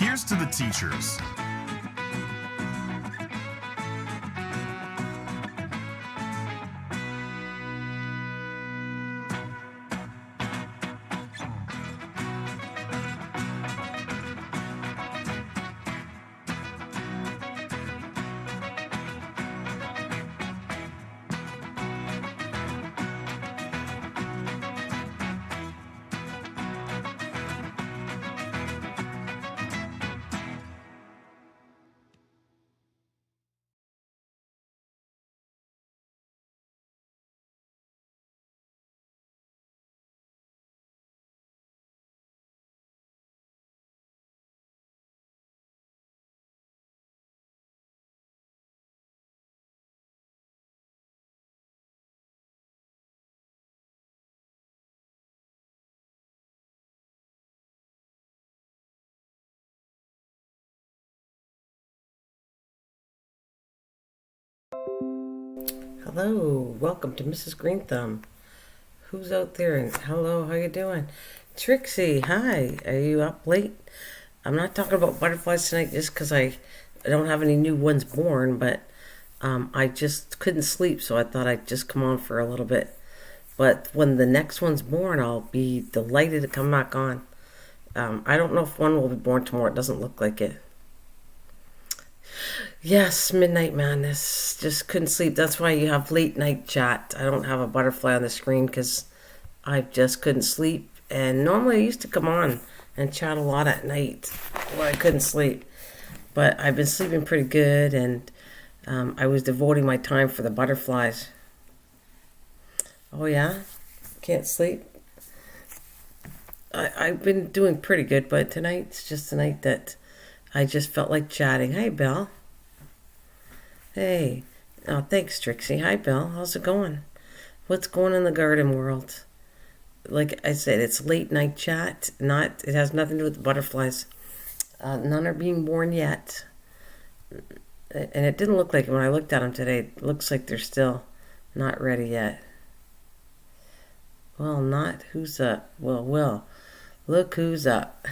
Here's to the teachers. Hello, welcome to Mrs. Greenthumb. Who's out there? And hello, how you doing? Trixie, hi. Are you up late? I'm not talking about butterflies tonight just because I don't have any new ones born, but I just couldn't sleep, so I thought I'd just come on for a little bit. But when the next one's born, I'll be delighted to come back on. I don't know if one will be born tomorrow. It doesn't look like it. Yes, midnight madness. Just couldn't sleep. That's why you have late night chat. I don't have a butterfly on the screen because I just couldn't sleep. And normally I used to come on and chat a lot at night when I couldn't sleep. But I've been sleeping pretty good, and I was devoting my time for the butterflies. Oh yeah? Can't sleep? I've been doing pretty good, but tonight's just a night that I just felt like chatting. Hey, Bill. Hey. Oh, thanks, Trixie. Hi, Bill. How's it going? What's going on in the garden world? Like I said, it's late night chat. It has nothing to do with the butterflies. None are being born yet. And it didn't look like it when I looked at them today. It looks like they're still not ready yet. Well, not who's up. Well, Will. Look who's up.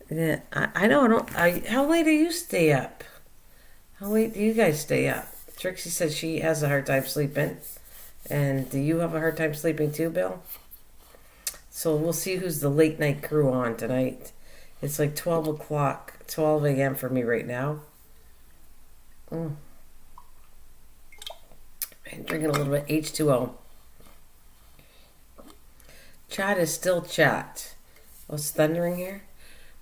Yeah, I know. How late do you stay up? How late do you guys stay up? Trixie says she has a hard time sleeping. And do you have a hard time sleeping too, Bill? So we'll see who's the late night crew on tonight. It's like 12 o'clock, 12 a.m. for me right now. And drinking a little bit H2O. Chat is still chat. Oh, it's thundering here?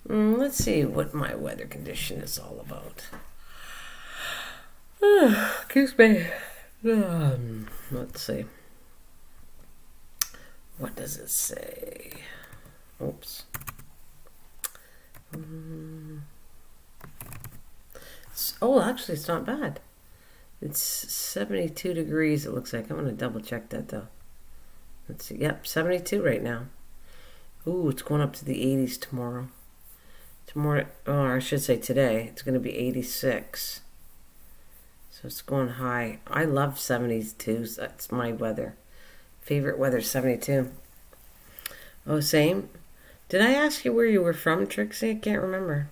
Let's see what my weather condition is all about. Excuse me. Let's see. What does it say? Oops. Oh, actually, it's not bad. It's 72 degrees, it looks like. I'm going to double check that, though. Let's see. Yep, 72 right now. Ooh, it's going up to the 80s tomorrow. Tomorrow, or I should say today, it's going to be 86. So it's going high. I love 72. So that's my weather. Favorite weather, 72. Oh, same. Did I ask you where you were from, Trixie? I can't remember.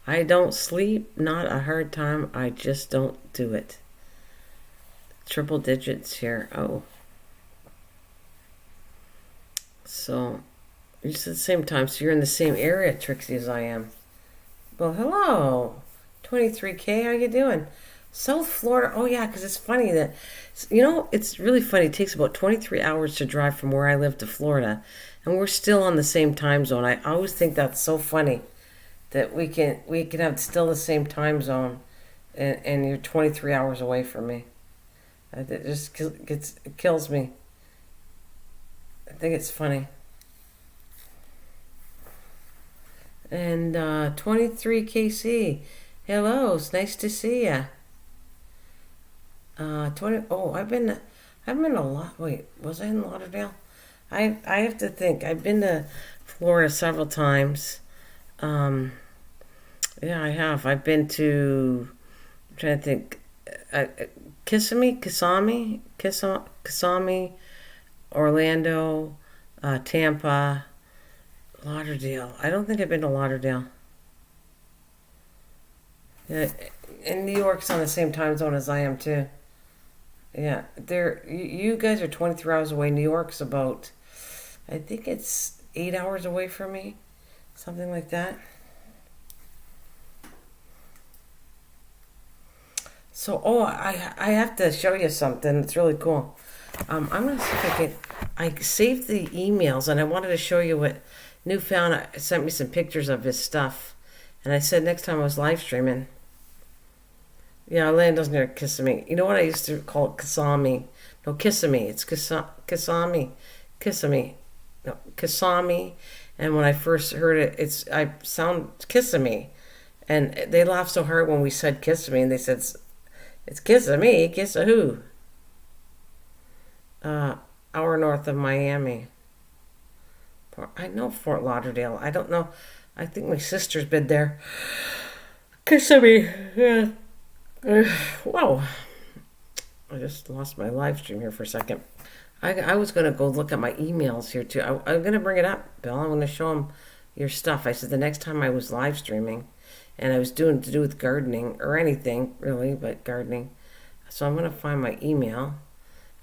I don't sleep. Not a hard time. I just don't do it. Triple digits here. Oh. So, it's at the same time. So you're in the same area, Trixie, as I am. Well, hello. 23K, how you doing? South Florida. Oh, yeah, because it's funny that, it's really funny. It takes about 23 hours to drive from where I live to Florida, and we're still on the same time zone. I always think that's so funny that we can have still the same time zone, and you're 23 hours away from me. It just it kills me. I think it's funny. And 23KC, hello, it's nice to see ya. 20. Oh, I've been a lot. Wait, was I in Lauderdale? I have to think. I've been to Florida several times. Yeah, I have. I've been to. I'm trying to think. Kissimmee, Orlando, Tampa, Lauderdale. I don't think I've been to Lauderdale. Yeah, and New York's on the same time zone as I am too. Yeah, you guys are 23 hours away. New York's about, I think it's 8 hours away from me, something like that. So, oh, I have to show you something. It's really cool. I'm gonna see if I can. I saved the emails, and I wanted to show you what Newfound sent me some pictures of his stuff, and I said next time I was live streaming. Yeah, Orlando's near Kissimmee. You know what I used to call it? Kissimmee. No, Kissimmee. It's Kissimmee. Kissimmee. No, Kissimmee. And when I first heard it, I sound Kissimmee. And they laughed so hard when we said Kissimmee, and they said, it's Kissimmee. Kiss a who? Hour north of Miami. I know Fort Lauderdale. I don't know. I think my sister's been there. Kissimmee. Yeah. Whoa. I just lost my live stream here for a second. I was going to go look at my emails here too. I'm going to bring it up, Bill. I'm going to show them your stuff. I said the next time I was live streaming and I was doing to do with gardening or anything really, but gardening. So I'm going to find my email.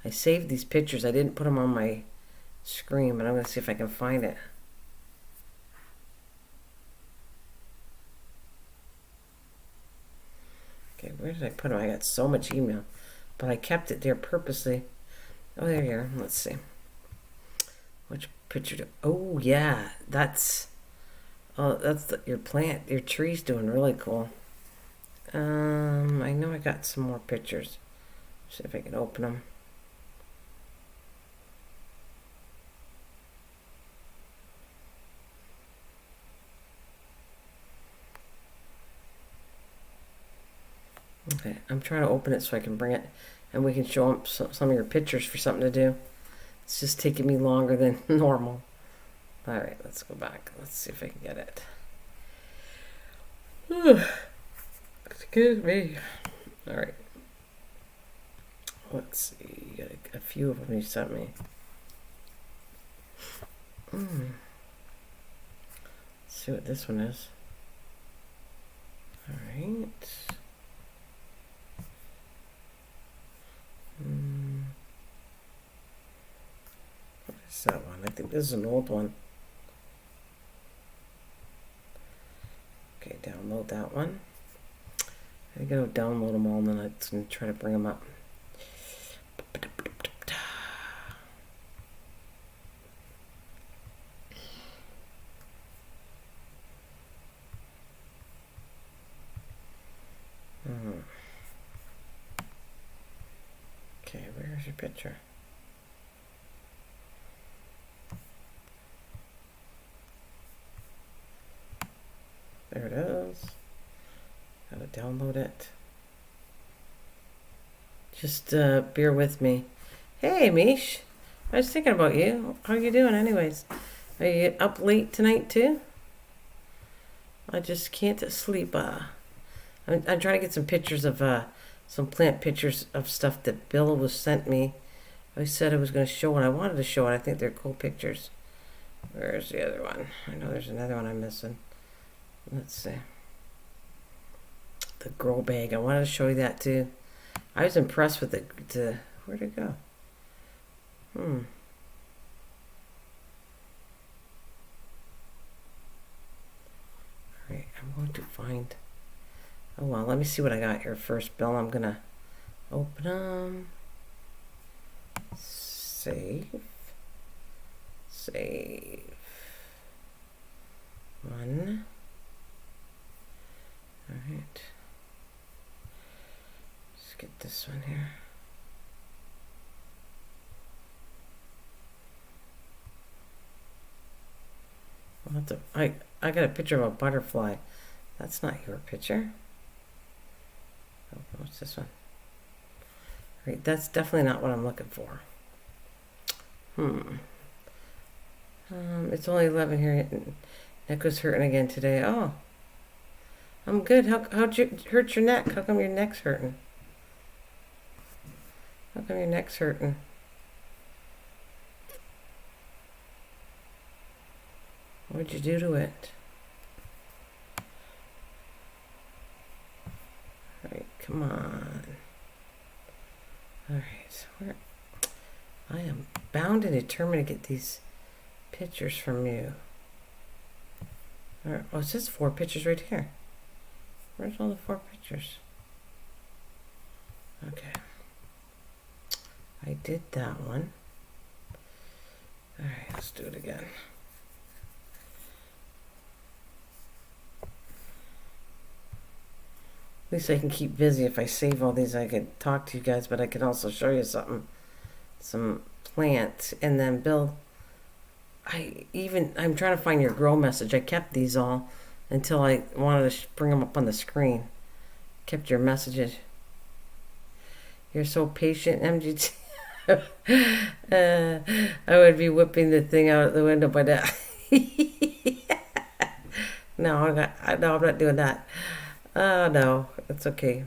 I saved these pictures. I didn't put them on my screen, but I'm going to see if I can find it. Okay, where did I put them? I got so much email, but I kept it there purposely. Oh, there you are. Let's see. Which picture? Oh, yeah. That's your plant. Your tree's doing really cool. I know I got some more pictures. See if I can open them. Okay, I'm trying to open it so I can bring it and we can show them some of your pictures for something to do. It's just taking me longer than normal. All right, let's go back. Let's see if I can get it. Excuse me. All right. Let's see. You got a few of them you sent me. Let's see what this one is. All right. What is that one? I think this is an old one. Okay, download that one. I'm going to download them all and then I'm going to try to bring them up. Okay, where's your picture? There it is. Gotta download it. Just bear with me. Hey, Mish. I was thinking about you. How are you doing anyways? Are you up late tonight too? I just can't sleep. I'm trying to get some pictures of some plant pictures of stuff that Bill was sent me. I said I was going to show it. I wanted to show it. I think they're cool pictures. Where's the other one? I know there's another one I'm missing. Let's see. The grow bag. I wanted to show you that too. I was impressed with the where'd it go? Alright, I'm going to find. Oh well, let me see what I got here first, Bill. I'm gonna open them. Save. One. Alright. Let's get this one here. I got a picture of a butterfly. That's not your picture. Oh, what's this one? Right, that's definitely not what I'm looking for. It's only 11 here. Neck was hurting again today. Oh, I'm good. How'd you hurt your neck? How come your neck's hurting? How come your neck's hurting? What'd you do to it? Alright, come on. Alright, I am bound and determined to get these pictures from you. Alright, oh, it says 4 pictures right here. Where's all the 4 pictures? Okay. I did that one. Alright, let's do it again. At least I can keep busy. If I save all these, I could talk to you guys, but I can also show you something. Some plants, and then Bill, I'm trying to find your grow message. I kept these all until I wanted to bring them up on the screen. Kept your messages. You're so patient, MGT. I would be whipping the thing out of the window by now. No, I'm not doing that. Oh, no, it's okay.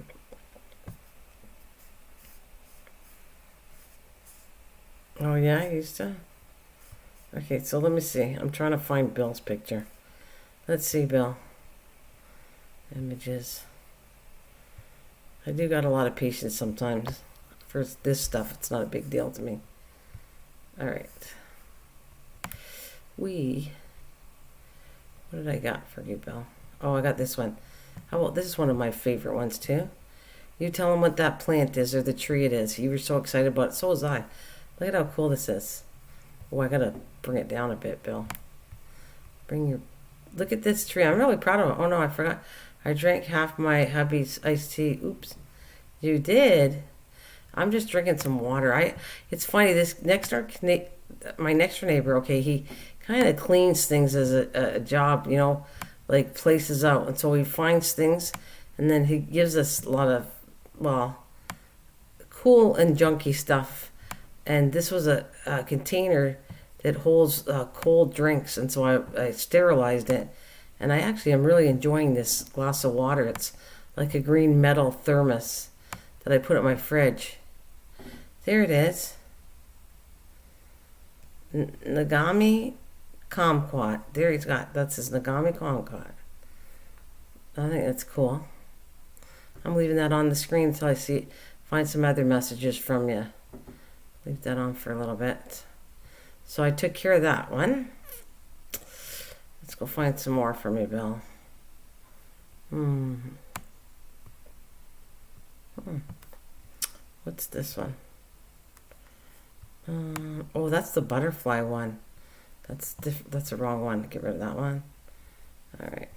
Oh, yeah, I used to. Okay, so let me see. I'm trying to find Bill's picture. Let's see, Bill. Images. I do got a lot of patience sometimes. For this stuff, it's not a big deal to me. Alright. What did I got for you, Bill? Oh, I got this one. How about this is one of my favorite ones, too. You tell him what that plant is or the tree it is. You were so excited about it. So was I. Look at how cool this is. Oh, I gotta bring it down a bit, Bill. Look at this tree. I'm really proud of it. Oh, no, I forgot. I drank half my hubby's iced tea. Oops. You did? I'm just drinking some water. It's funny, this my next door neighbor, okay, he kind of cleans things as a job, you know, like places out. And so he finds things, and then he gives us a lot of, well, cool and junky stuff. And this was a container that holds cold drinks, and so I sterilized it. And I actually am really enjoying this glass of water. It's like a green metal thermos that I put in my fridge. There it is. Nagami Kumquat. There that's his Nagami Kumquat. I think that's cool. I'm leaving that on the screen until I find some other messages from you. Leave that on for a little bit. So I took care of that one. Let's go find some more for me, Bill. What's this one? Oh, that's the butterfly one. That's the wrong one. Get rid of that one. All right.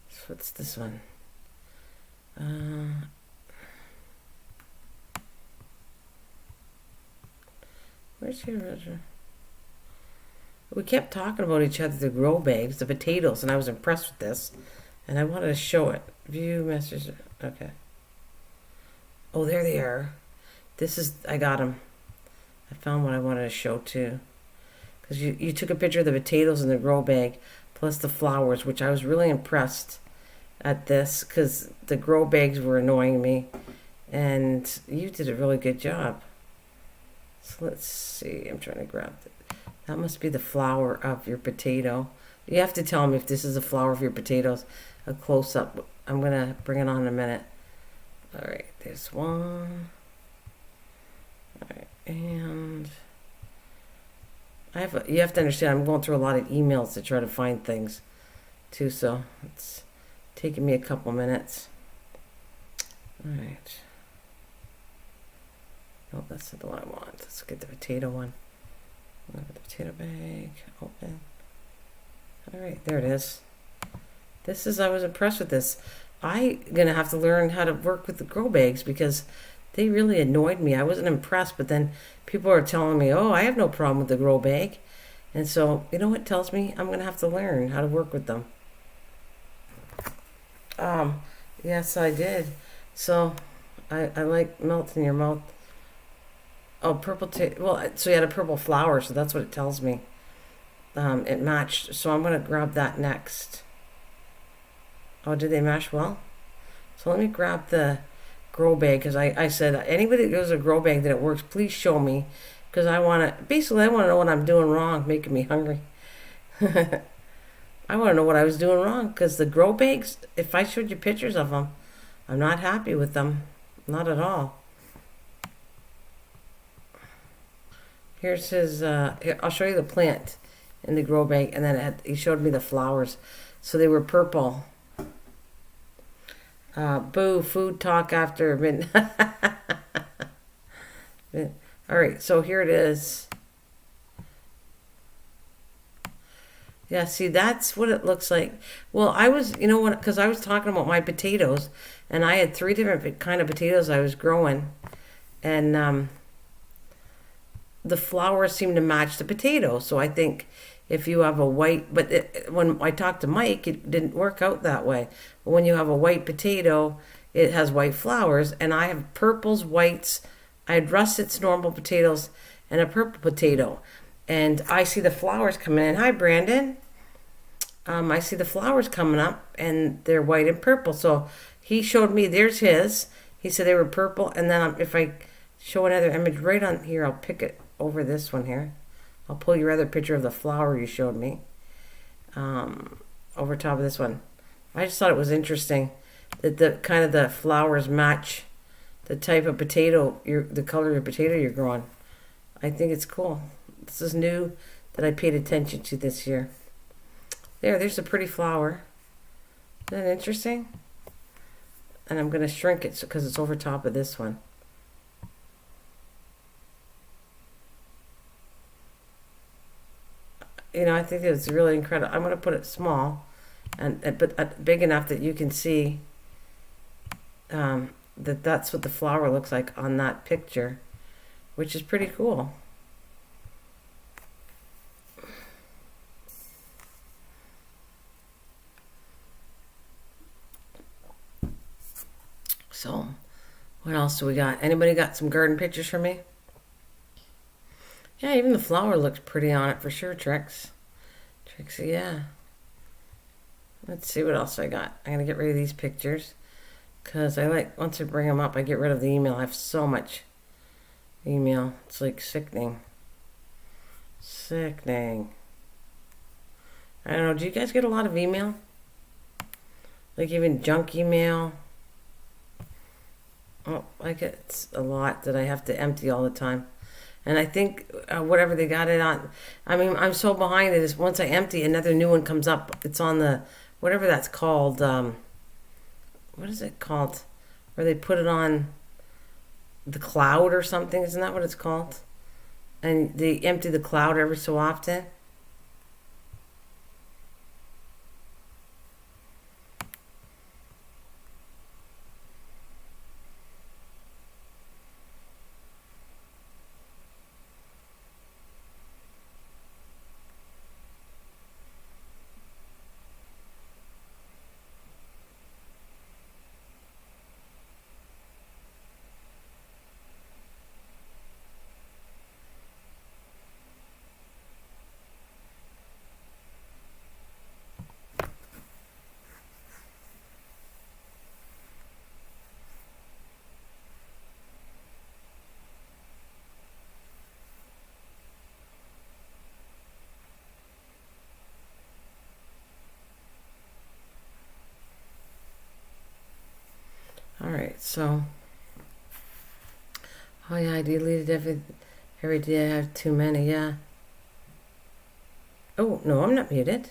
So what's this one? Where's your original? We kept talking about each other, the grow bags, the potatoes, and I was impressed with this, and I wanted to show it. View message. Okay. Oh, there they are. I got them. I found what I wanted to show too. Because you took a picture of the potatoes in the grow bag, plus the flowers, which I was really impressed at this, because the grow bags were annoying me, and you did a really good job. So let's see. I'm trying to grab it. That must be the flower of your potato. You have to tell me if this is the flower of your potatoes. A close-up. I'm going to bring it on in a minute. All right, there's one. All right, and you have to understand, I'm going through a lot of emails to try to find things, too, so it's taking me a couple minutes. All right. Oh, that's not the one I want. Let's get the potato one. Look at the potato bag. Open. All right, there it is. I was impressed with this. I'm going to have to learn how to work with the grow bags because they really annoyed me. I wasn't impressed, but then people are telling me, oh, I have no problem with the grow bag. And so, you know what tells me? I'm going to have to learn how to work with them. Yes, I did. So, I like melt in your mouth. Oh, purple, so you had a purple flower, so that's what it tells me. It matched, so I'm going to grab that next. Oh, did they match well? So let me grab the grow bag, because I said, anybody that goes a grow bag that it works, please show me. because I want to, basically I want to know what I'm doing wrong, making me hungry. I want to know what I was doing wrong, because the grow bags, if I showed you pictures of them, I'm not happy with them. Not at all. Here's his, here, I'll show you the plant in the grow bag, and then he showed me the flowers. So they were purple. Boo, food talk after midnight. All right, so here it is. Yeah, see, that's what it looks like. Well, I was, you know what, because I was talking about my potatoes, and I had 3 different kind of potatoes I was growing, and the flowers seem to match the potato. So I think if you have a white, but when I talked to Mike, it didn't work out that way. But when you have a white potato, it has white flowers, and I have purples, whites. I had russets, normal potatoes, and a purple potato. And I see the flowers coming in. Hi, Brandon. I see the flowers coming up, and they're white and purple. So he showed me, there's his. He said they were purple. And then if I show another image right on here, I'll pick it over this one here. I'll pull your other picture of the flower you showed me over top of this one. I just thought it was interesting that the kind of the flowers match the type of potato, the color of your potato you're growing. I think it's cool. This is new that I paid attention to this year. There's a pretty flower. Isn't that interesting? And I'm going to shrink it because it's over top of this one. You know, I think it's really incredible. I'm going to put it small, but big enough that you can see that's what the flower looks like on that picture, which is pretty cool. So, what else do we got? Anybody got some garden pictures for me? Yeah, even the flower looks pretty on it for sure, Trixie, yeah. Let's see what else I got. I'm going to get rid of these pictures, because I like, once I bring them up, I get rid of the email. I have so much email. It's like sickening. Sickening. I don't know, do you guys get a lot of email? Like even junk email? Oh, I get a lot that I have to empty all the time. And I think whatever they got it on, I mean, I'm so behind it is once I empty, another new one comes up. It's on the, whatever that's called, what is it called? Where they put it on the cloud or something, isn't that what it's called? And they empty the cloud every so often. All right, so, oh yeah, I deleted every day. I have too many, yeah. Oh, no, I'm not muted.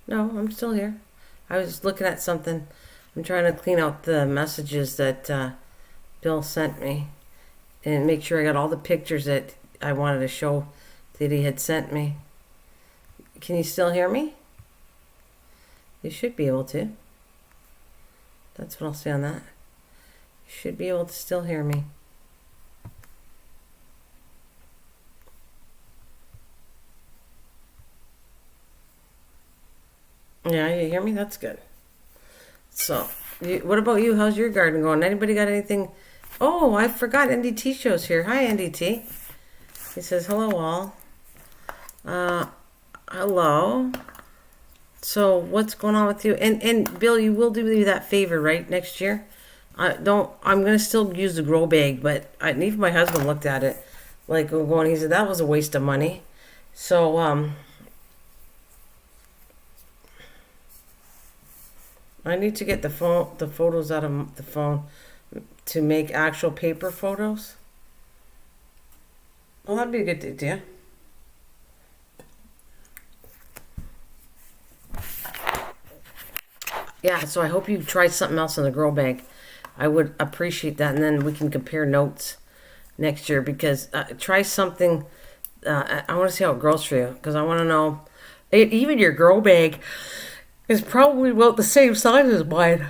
No, I'm still here. I was looking at something. I'm trying to clean out the messages that Bill sent me and make sure I got all the pictures that I wanted to show that he had sent me. Can you still hear me? You should be able to. That's what I'll say on that. You should be able to still hear me. Yeah, you hear me? That's good. So, what about you? How's your garden going? Anybody got anything? Oh, I forgot NDT show's here. Hi, NDT. He says, hello, all. Hello. So, what's going on with you? And Bill, you will do me that favor, right, next year? I'm gonna still use the grow bag, but even my husband looked at it like we're going. He said that was a waste of money. So I need to get the photos out of the phone to make actual paper photos. Well, that'd be a good idea. Yeah, so I hope you try something else in the grow bag. I would appreciate that, and then we can compare notes next year, because try something. I want to see how it grows for you, because I want to know. Even your grow bag is probably about the same size as mine.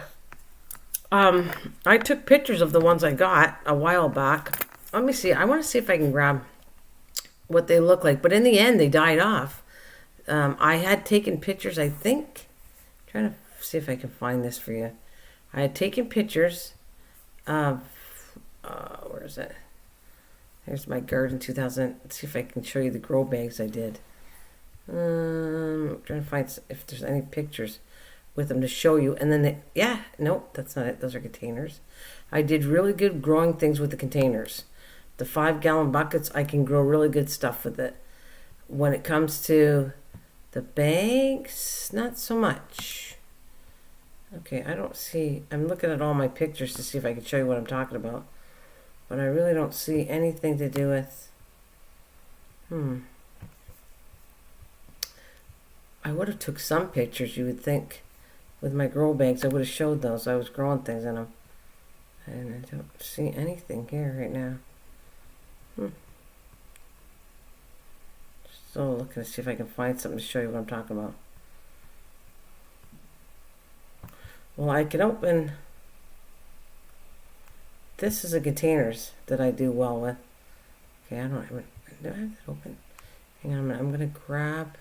I took pictures of the ones I got a while back. Let me see. I want to see if I can grab what they look like. But in the end, they died off. I had taken pictures, I think. I'm trying to see if I can find this for you. I had taken pictures of, where is it? Here's my garden 2000. Let's see if I can show you the grow bags I did. I'm trying to find if there's any pictures with them to show you. And then, nope, that's not it. Those are containers. I did really good growing things with the containers. The 5-gallon buckets, I can grow really good stuff with it. When it comes to the bags, not so much. Okay, I don't see. I'm looking at all my pictures to see if I can show you what I'm talking about. But I really don't see anything to do with... I would have took some pictures, you would think. With my grow bags, I would have showed those. I was growing things in them. And I don't see anything here right now. Still looking to see if I can find something to show you what I'm talking about. Well, I can open... This is the containers that I do well with. Okay, do I have it open? Hang on a minute. I'm going to grab...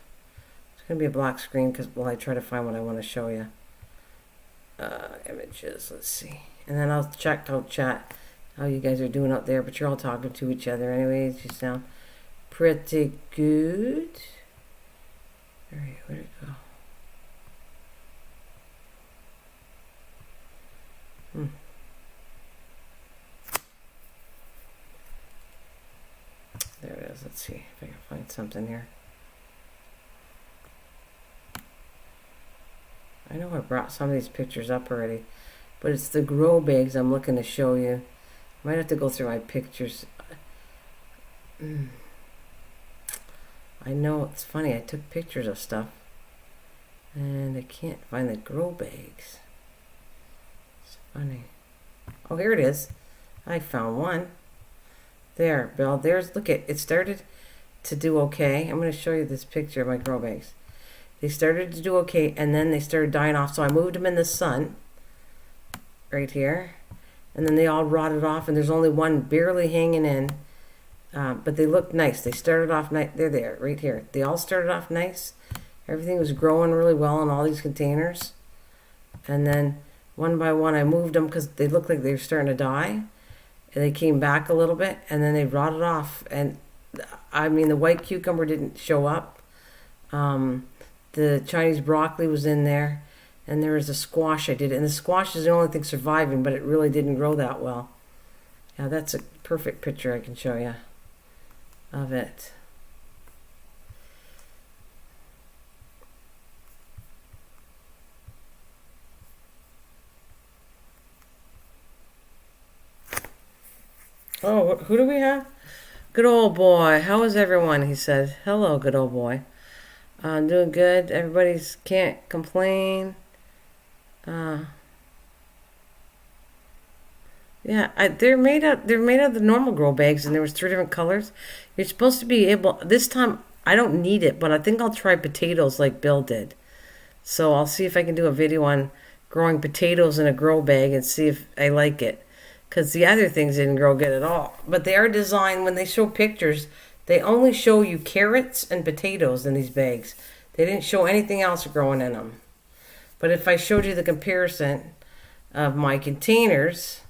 It's going to be a black screen while I try to find what I want to show you. Images, let's see. And then I'll check out chat how you guys are doing out there, but you're all talking to each other anyways. You sound pretty good. Alright, where'd it go? There it is. Let's see if I can find something here. I know I brought some of these pictures up already, but it's the grow bags I'm looking to show you. I might have to go through my pictures. I know, it's funny, I took pictures of stuff and I can't find the grow bags. It's funny. Oh, here it is. I found one. There, Bill. Look at it. Started to do okay. I'm going to show you this picture of my grow bags. They started to do okay, and then they started dying off. So I moved them in the sun, right here, and then they all rotted off. And there's only one barely hanging in, but they looked nice. They started off nice. They're there, right here. They all started off nice. Everything was growing really well in all these containers, and then one by one I moved them because they looked like they were starting to die. And they came back a little bit, and then they rotted off. And I mean, the white cucumber didn't show up. The Chinese broccoli was in there, and there was a squash I did. And the squash is the only thing surviving, but it really didn't grow that well. Yeah, that's a perfect picture I can show you of it. Oh, who do we have? Good old boy. How is everyone? He said. Hello, good old boy. Doing good. Everybody's can't complain. Yeah, they're made out of the normal grow bags, and there was 3 different colors. You're supposed to be able. This time, I don't need it, but I think I'll try potatoes like Bill did. So I'll see if I can do a video on growing potatoes in a grow bag and see if I like it. Because the other things didn't grow good at all. But they are designed, when they show pictures, they only show you carrots and potatoes in these bags. They didn't show anything else growing in them. But if I showed you the comparison of my containers,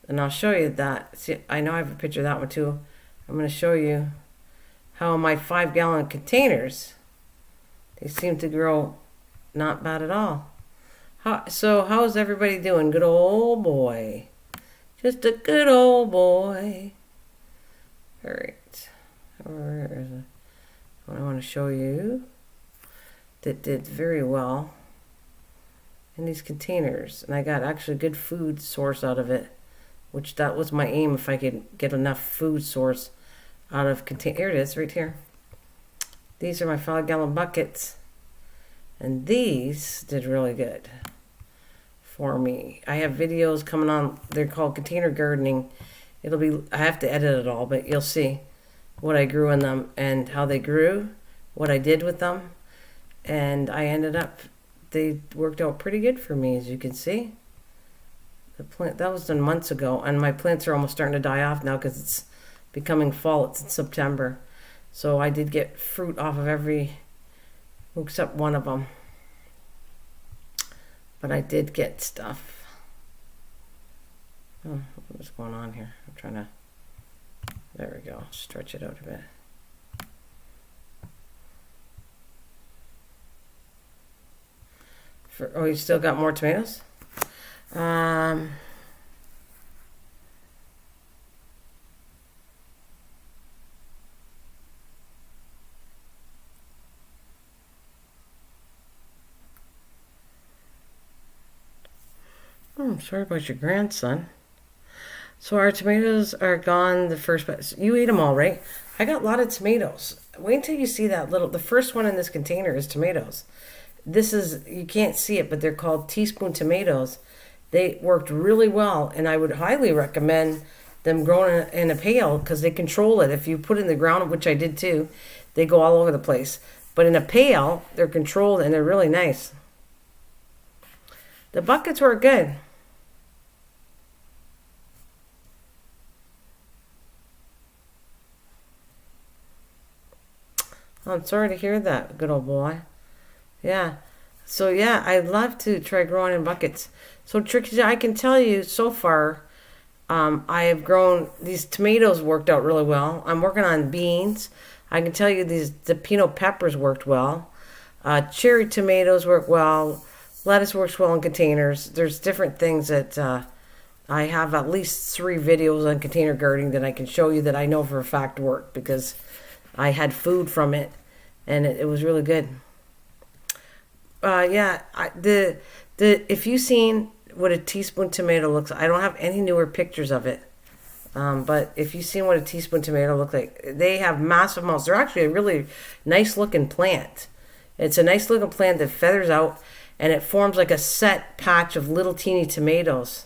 and I'll show you that. See, I know I have a picture of that one too. I'm going to show you how my 5-gallon containers, they seem to grow not bad at all. So how's everybody doing? Good old boy. Just a good old boy. All right. Where is it? What I want to show you that did very well in these containers. And I got actually good food source out of it, which that was my aim, if I could get enough food source out of container. Here it is, right here. These are my 5-gallon buckets. And these did really good for me. I have videos coming on. They're called container gardening. It'll be, I have to edit it all, but you'll see what I grew in them and how they grew, what I did with them. And I ended up, they worked out pretty good for me, as you can see. The plant, that was done months ago, and my plants are almost starting to die off now because it's becoming fall. It's in September. So I did get fruit off of every, except one of them. But I did get stuff. Oh, what's going on here? I'm trying to, there we go, stretch it out a bit. Oh, you still got more tomatoes? I'm sorry about your grandson. So our tomatoes are gone the first batch. You ate them all, right? I got a lot of tomatoes. Wait until you see that little, the first one in this container is tomatoes. This is, you can't see it, but they're called teaspoon tomatoes. They worked really well, and I would highly recommend them growing in a pail because they control it. If you put it in the ground, which I did too, they go all over the place. But in a pail, they're controlled and they're really nice. The buckets were good. I'm sorry to hear that, good old boy. Yeah. So yeah, I'd love to try growing in buckets. So Trixie, I can tell you so far, I have grown, these tomatoes worked out really well. I'm working on beans. I can tell you the pinot peppers worked well. Cherry tomatoes work well. Lettuce works well in containers. There's different things that I have at least 3 videos on container gardening that I can show you that I know for a fact work because I had food from it and it was really good. Yeah, if you've seen what a teaspoon tomato looks like, I don't have any newer pictures of it. But if you've seen what a teaspoon tomato looks like, they have massive amounts. They're actually a really nice looking plant. It's a nice looking plant that feathers out and it forms like a set patch of little teeny tomatoes.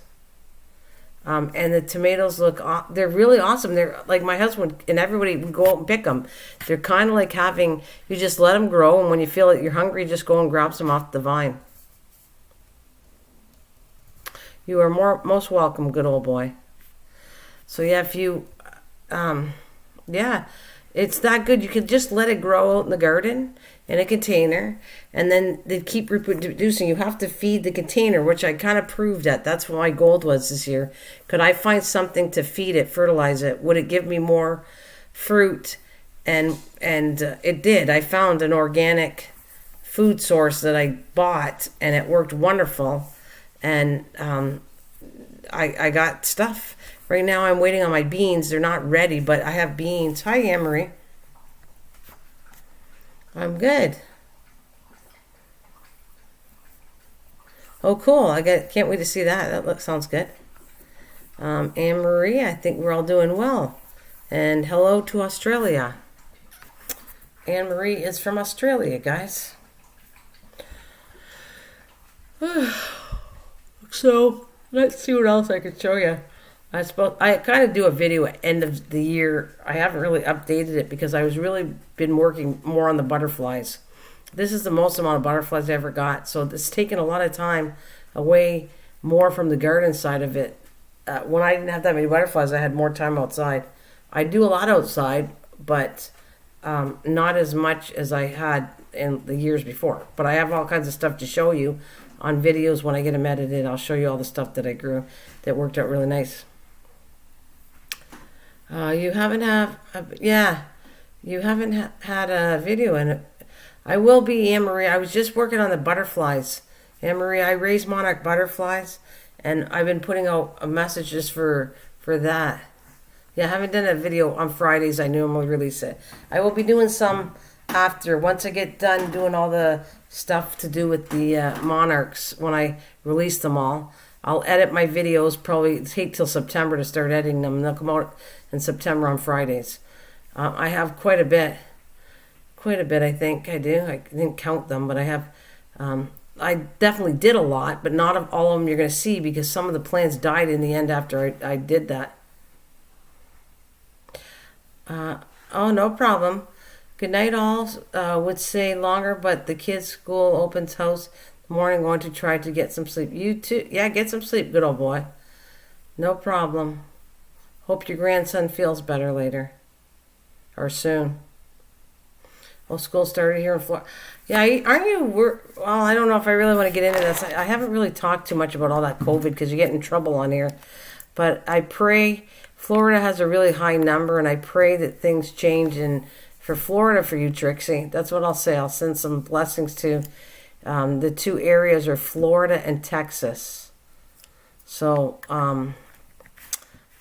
And the tomatoes look, they're really awesome. They're like my husband and everybody would go out and pick them. They're kind of like having, you just let them grow. And when you feel that you're hungry, just go and grab some off the vine. You are most welcome, good old boy. So yeah, if you, yeah, it's that good. You can just let it grow out in the garden in a container, and then they keep reproducing. You have to feed the container, which I kind of proved at. That's what my goal was this year. Could I find something to feed it, fertilize it? Would it give me more fruit? And it did. I found an organic food source that I bought, and it worked wonderful. And I got stuff. Right now I'm waiting on my beans. They're not ready, but I have beans. Hi, Anne-Marie. I'm good. Oh, cool. Can't wait to see that. That sounds good. Anne-Marie, I think we're all doing well. And hello to Australia. Anne-Marie is from Australia, guys. So, let's see what else I can show you. I kind of do a video at end of the year. I haven't really updated it because I was really been working more on the butterflies. This is the most amount of butterflies I ever got. So it's taken a lot of time away more from the garden side of it. When I didn't have that many butterflies, I had more time outside. I do a lot outside, but not as much as I had in the years before. But I have all kinds of stuff to show you on videos when I get them edited. I'll show you all the stuff that I grew that worked out really nice. You haven't had a video in it. I will be, Anne-Marie. I was just working on the butterflies. Anne-Marie, I raise monarch butterflies, and I've been putting out messages for that. Yeah, I haven't done a video on Fridays. I normally release it. I will be doing some after, once I get done doing all the stuff to do with the monarchs, when I release them all. I'll edit my videos, probably take till September to start editing them, and they'll come out in September on Fridays. I have quite a bit, I think I do. I didn't count them, but I have, I definitely did a lot, but not of all of them you're going to see, because some of the plants died in the end after I did that. Oh, no problem. Good night, all. Would say longer, but the kids' school opens house in the morning. Going to try to get some sleep. You too? Yeah, get some sleep, good old boy. No problem. Hope your grandson feels better later. Or soon. Oh, school started here in Florida. Yeah, aren't you? Well, I don't know if I really want to get into this. I haven't really talked too much about all that COVID because you get in trouble on here. But I pray. Florida has a really high number, and I pray that things change for Florida for you, Trixie. That's what I'll say. I'll send some blessings to the two areas are Florida and Texas. So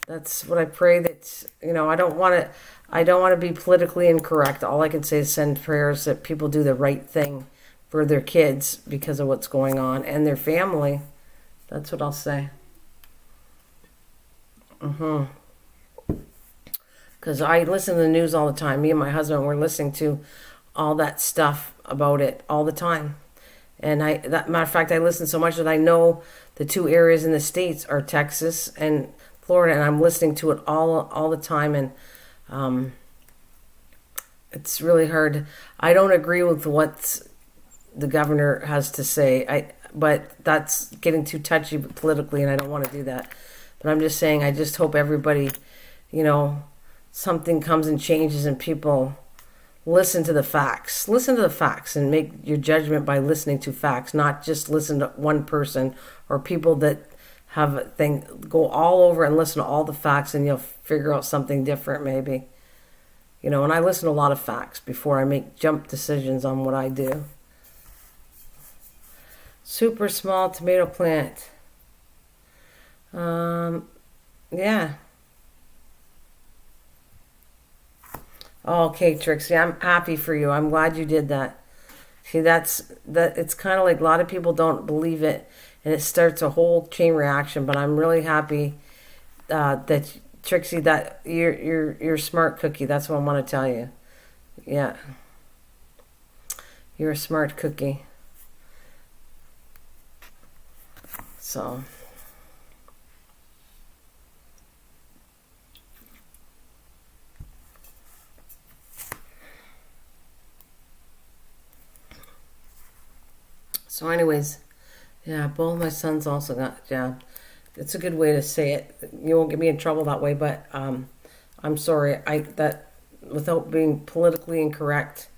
that's what I pray. That I don't want to be politically incorrect. All I can say is send prayers that people do the right thing for their kids because of what's going on and their family. That's what I'll say. Because I listen to the news all the time. Me and my husband were listening to all that stuff about it all the time. And that matter of fact, I listen so much that I know the two areas in the States are Texas and Florida, and I'm listening to it all the time. And it's really hard. I don't agree with what the governor has to say. But that's getting too touchy politically, and I don't want to do that. But I'm just saying, I just hope everybody, something comes and changes and people listen to the facts. Listen to the facts and make your judgment by listening to facts, not just listen to one person or people that have a thing. Go all over and listen to all the facts and you'll figure out something different maybe. And I listen to a lot of facts before I make jump decisions on what I do. Super small tomato plant. Yeah. Okay, Trixie, I'm happy for you. I'm glad you did that. See, it's kind of like a lot of people don't believe it, and it starts a whole chain reaction. But I'm really happy that Trixie, that you're a smart cookie. That's what I want to tell you. Yeah, you're a smart cookie. So. So anyways, yeah, both my sons also got jabbed. It's a good way to say it. You won't get me in trouble that way, but I'm sorry. That without being politically incorrect.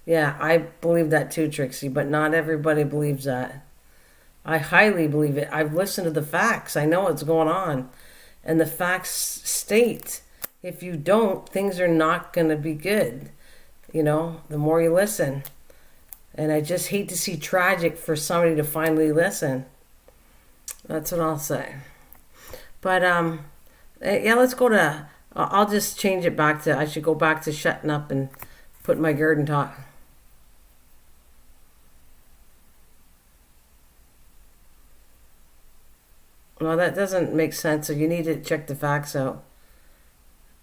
Yeah, I believe that too, Trixie, but not everybody believes that. I highly believe it. I've listened to the facts. I know what's going on. And the facts state if you don't, things are not going to be good. The more you listen. And I just hate to see tragic for somebody to finally listen. That's what I'll say. But, yeah, let's go to... I'll just change it back to... I should go back to shutting up and put my garden talk. Well, that doesn't make sense, so you need to check the facts out.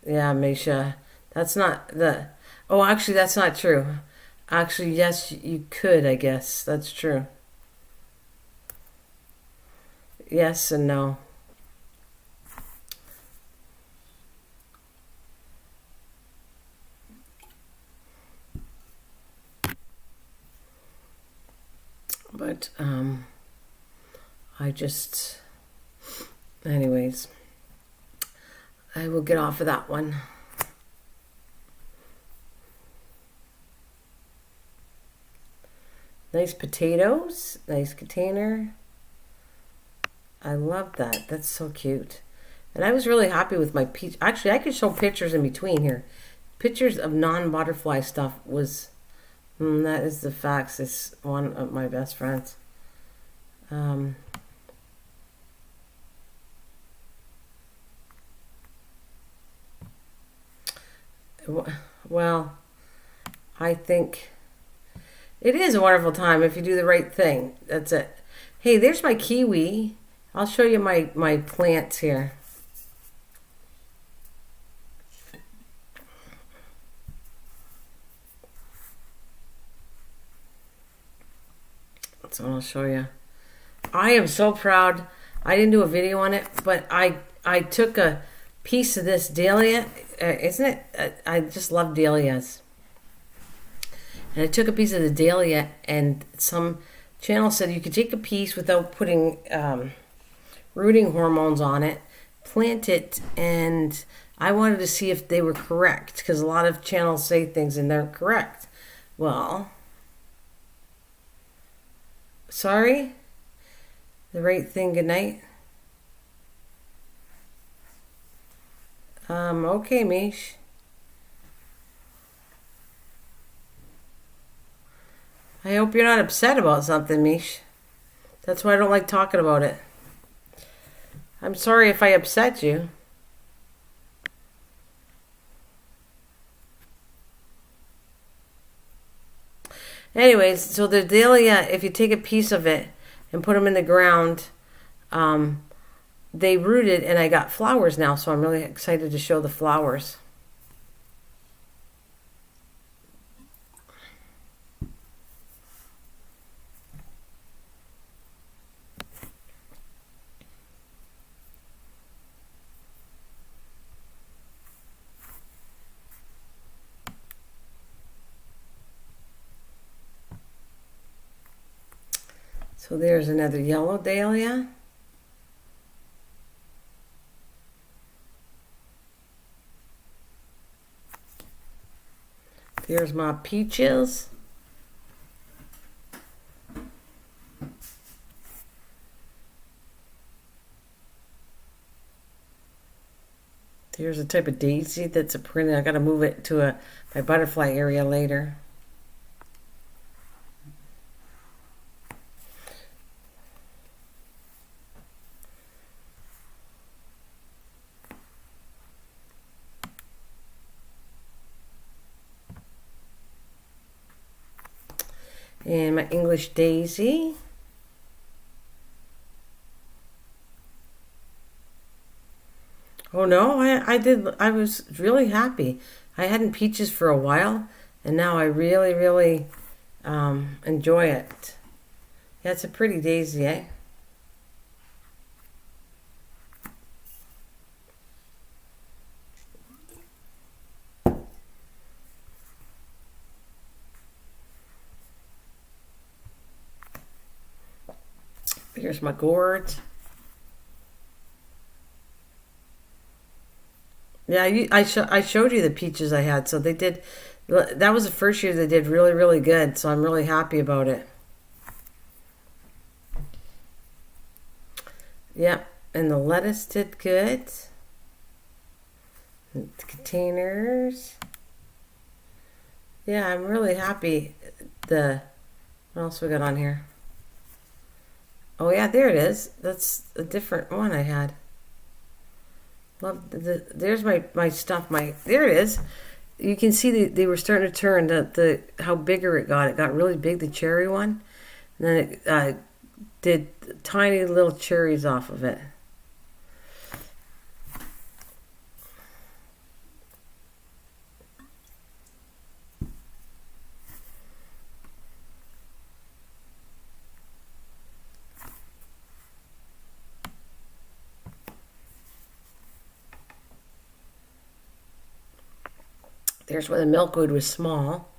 Yeah, Misha. That's not the... Oh, actually, that's not true. Actually, yes, you could, I guess. That's true. Yes and no. But, I just... Anyways, I will get off of that one. Nice potatoes, nice container. I love that. That's so cute. And I was really happy with my peach. Actually, I could show pictures in between here. Pictures of non-butterfly stuff was... that is the facts. It's one of my best friends. Well, I think it is a wonderful time if you do the right thing. That's it. Hey, there's my kiwi. I'll show you my plants here. So I'll show you. I am so proud. I didn't do a video on it, but I took a piece of this dahlia. Isn't it? I just love dahlias. And I took a piece of the dahlia, and some channel said you could take a piece without putting rooting hormones on it, plant it, and I wanted to see if they were correct, because a lot of channels say things and they're correct. Well, sorry? The right thing, good night. Okay, Mish. I hope you're not upset about something, Mish. That's why I don't like talking about it. I'm sorry if I upset you. Anyways, so the dahlia, if you take a piece of it and put them in the ground, they rooted and I got flowers now, so I'm really excited to show the flowers. So there's another yellow dahlia. There's my peaches. Here's a type of daisy that's a print. I got to move it to my butterfly area later. And my English daisy. Oh no, I was really happy. I hadn't peaches for a while, and now I really, really enjoy it. Yeah, it's a pretty daisy, eh? Here's my gourd. Yeah, I showed you the peaches I had. So they did. That was the first year they did really, really good. So I'm really happy about it. Yep, and the lettuce did good. The containers. Yeah, I'm really happy. What else we got on here? Oh yeah, there it is. That's a different one I had. Love there's my stuff. There it is. You can see they were starting to turn how bigger it got. It got really big, the cherry one, and then it did tiny little cherries off of it. There's where the milkweed was small.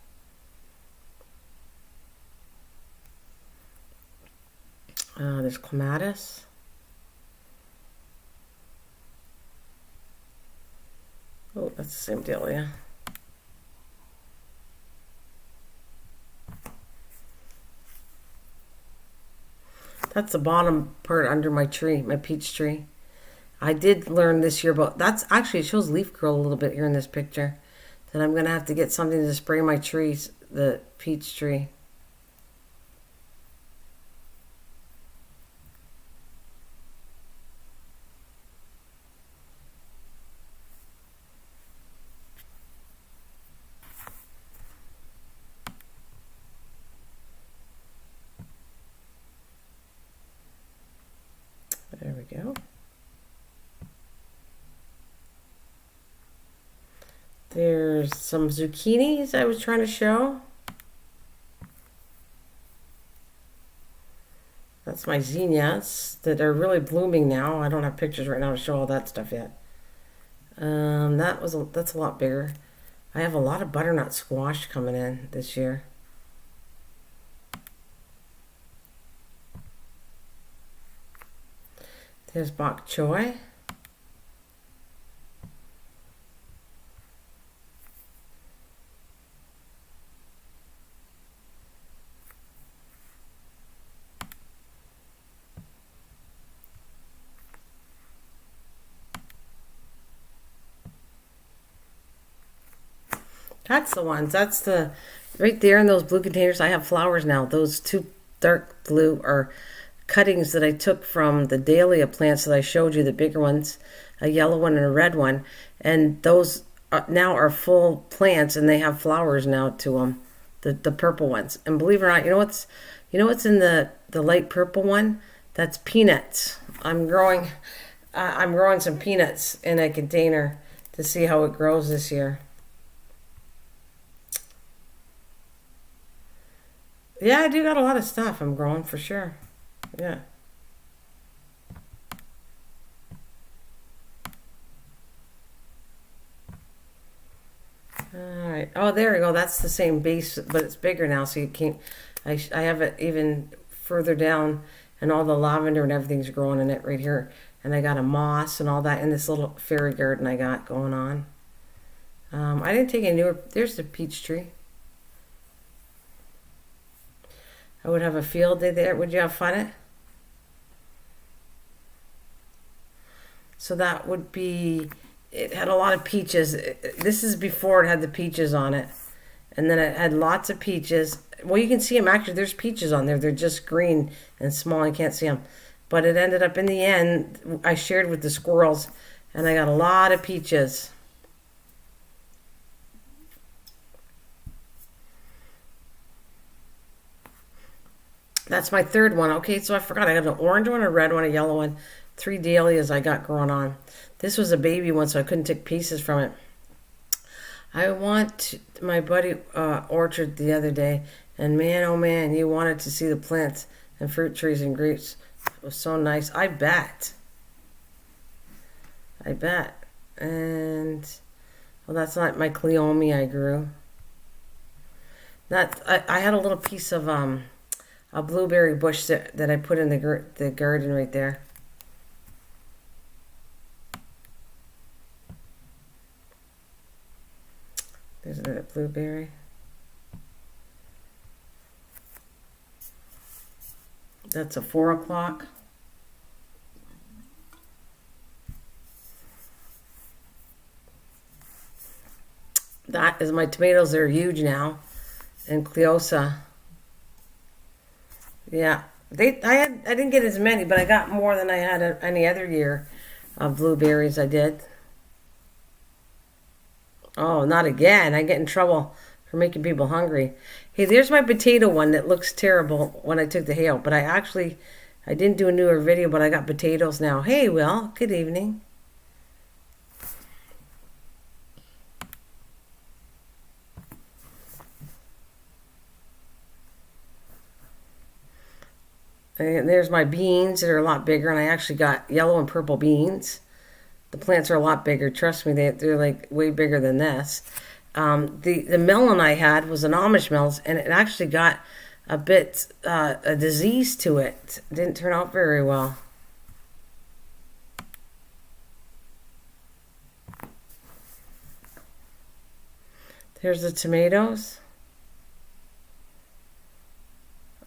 There's clematis. Oh, that's the same deal, yeah. That's the bottom part under my tree, my peach tree. I did learn this year about, that's actually, it shows leaf curl a little bit here in this picture. Then I'm going to have to get something to spray my trees, the peach tree. There's some zucchinis I was trying to show. That's my zinnias that are really blooming now. I don't have pictures right now to show all that stuff yet. That's a lot bigger. I have a lot of butternut squash coming in this year. There's bok choy. That's the ones. That's the right there in those blue containers. I have flowers now. Those two dark blue are cuttings that I took from the dahlia plants that I showed you, the bigger ones, a yellow one and a red one. And those now are full plants and they have flowers now to them, the purple ones. And believe it or not, you know what's in the light purple one? That's peanuts. I'm growing some peanuts in a container to see how it grows this year. Yeah, I do got a lot of stuff I'm growing for sure. Yeah. All right. Oh, there we go. That's the same base, but it's bigger now, so you can't. I have it even further down, and all the lavender and everything's growing in it right here. And I got a moss and all that in this little fairy garden I got going on. I didn't take any newer. There's the peach tree. I would have a field day there. Would you have fun at? So that would be, it had a lot of peaches. This is before it had the peaches on it. And then it had lots of peaches. Well, you can see them actually. There's peaches on there. They're just green and small. You can't see them. But it ended up in the end, I shared with the squirrels. And I got a lot of peaches. That's my third one. Okay, so I forgot. I got an orange one, a red one, a yellow one. 3 dahlias I got growing on. This was a baby one, so I couldn't take pieces from it. I went to my buddy orchard the other day, and man, oh man, you wanted to see the plants and fruit trees and grapes. It was so nice. I bet. And, well, that's not my cleome I grew. I had a little piece of a blueberry bush that I put in the garden right there. There's another blueberry. That's a 4 o'clock. That is my tomatoes. They're huge now. And Cleosa. Yeah, I didn't get as many, but I got more than I had any other year of blueberries. I did. Oh, not again! I get in trouble for making people hungry. Hey, there's my potato one that looks terrible when I took the hay out, but I didn't do a newer video, but I got potatoes now. Hey, Will, good evening. And there's my beans that are a lot bigger, and I actually got yellow and purple beans. The plants are a lot bigger. Trust me, they're like way bigger than this. The melon I had was an Amish melon, and it actually got a bit a disease to it. It didn't turn out very well. Here's the tomatoes.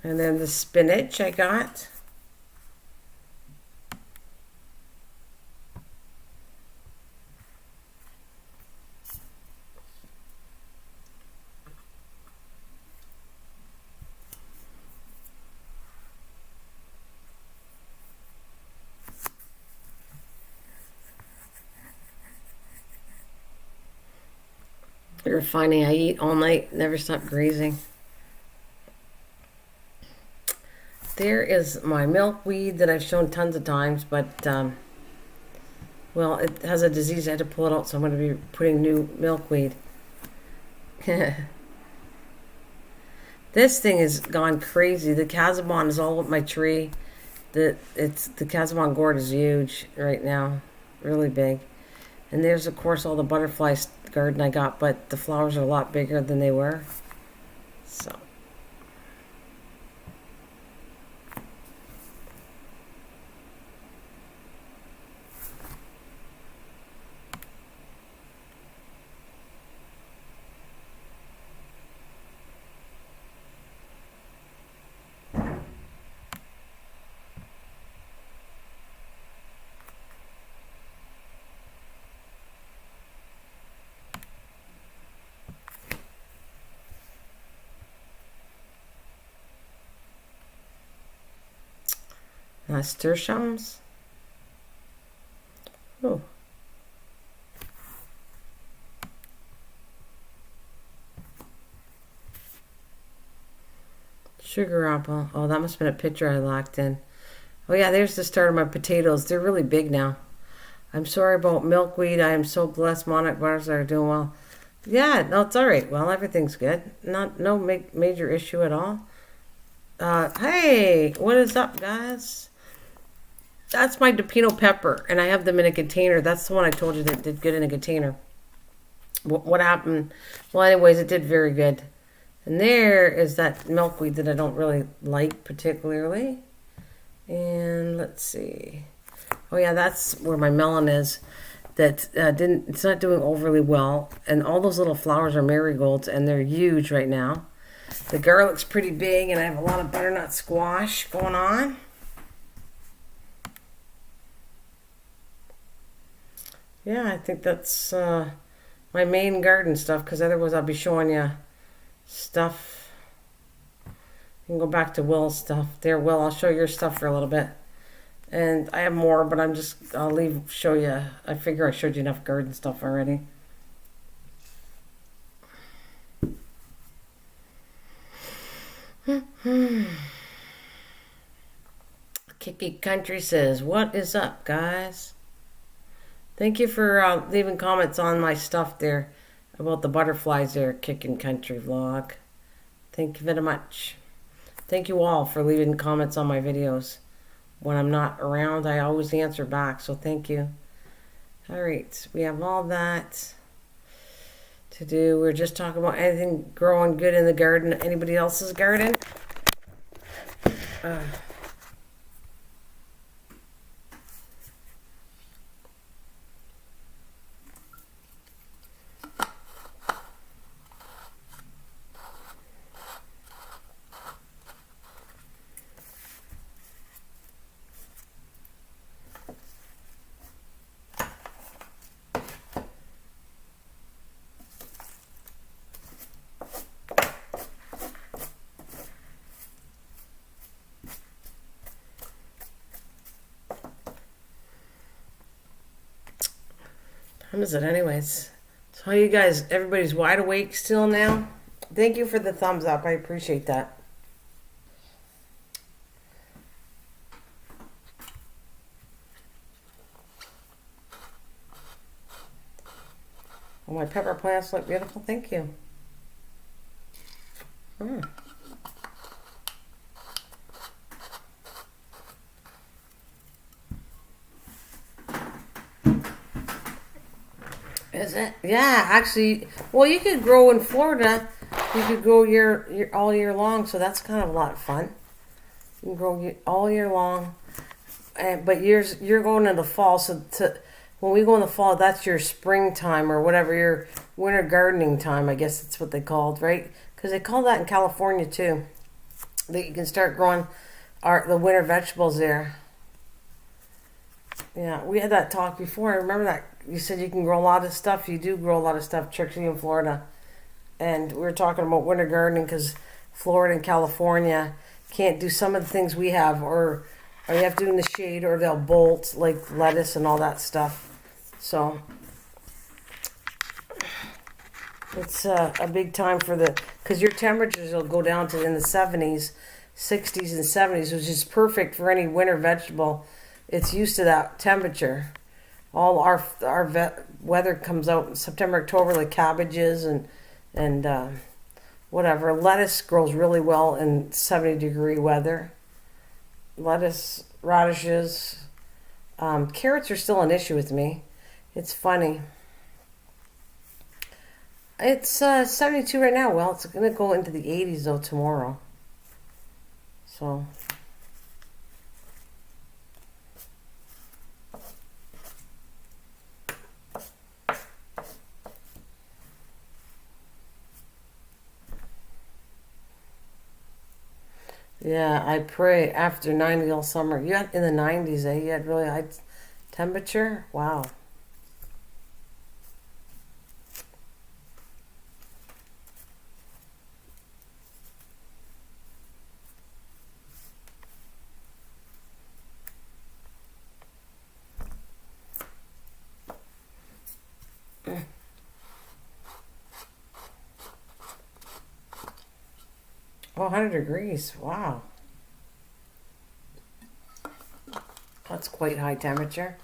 And then the spinach I got. You're finding I eat all night, never stop grazing. There is my milkweed that I've shown tons of times, but Well, it has a disease. I had to pull it out, so I'm going to be putting new milkweed. This thing has gone crazy. The Casabon is all up my tree. The Casabon gourd is huge right now, really big. And there's of course all the butterfly garden I got, but the flowers are a lot bigger than they were. So. Nasturtiums. Oh. Sugar apple. Oh, that must have been a picture I locked in. Oh yeah, there's the start of my potatoes. They're really big now. I'm sorry about milkweed. I am so blessed. Monarch Butterfly are doing well. Yeah, no, it's all right. Well, everything's good. No major issue at all. Hey, what is up, guys? That's my Dipino pepper, and I have them in a container. That's the one I told you that did good in a container. What happened? Well, anyways, it did very good. And there is that milkweed that I don't really like particularly. And let's see. Oh yeah, that's where my melon is. That it's not doing overly well. And all those little flowers are marigolds, and they're huge right now. The garlic's pretty big, and I have a lot of butternut squash going on. Yeah, I think that's my main garden stuff, because otherwise I'll be showing you stuff. You can go back to Will's stuff. There, Will, I'll show your stuff for a little bit. And I have more, but I'll show you. I figure I showed you enough garden stuff already. Kiki Country says, what is up, guys? Thank you for leaving comments on my stuff there about the butterflies there, Kickin' Country vlog. Thank you very much. Thank you all for leaving comments on my videos. When I'm not around, I always answer back, so thank you. All right, we have all that to do. We're just talking about anything growing good in the garden. Anybody else's garden? Time is it anyways? So you guys, everybody's wide awake still now? Thank you for the thumbs up. I appreciate that. Oh, my pepper plants look beautiful. Thank you. Is it? Yeah, actually, well, you could grow in Florida. You could grow all year long, so that's kind of a lot of fun. You can grow all year long, but you're going into fall. So when we go in the fall, that's your springtime or whatever, your winter gardening time. I guess that's what they called, right? Because they call that in California too. That you can start growing the winter vegetables there. Yeah, we had that talk before. I remember that. You said you can grow a lot of stuff. You do grow a lot of stuff, Trixie, in Florida. And we were talking about winter gardening because Florida and California can't do some of the things we have, or you have to do in the shade, or they'll bolt, like lettuce and all that stuff. So it's a big time because your temperatures will go down to in the 70s, 60s and 70s, which is perfect for any winter vegetable. It's used to that temperature. All our weather comes out in September, October, like cabbages and whatever. Lettuce grows really well in 70-degree weather. Lettuce, radishes, carrots are still an issue with me. It's funny. It's 72 right now. Well, it's going to go into the 80s though tomorrow. So. Yeah, I pray after 90 all summer. You had in the 90s, eh? You had really high temperature? Wow. Oh, 100 degrees. Wow. That's quite high temperature.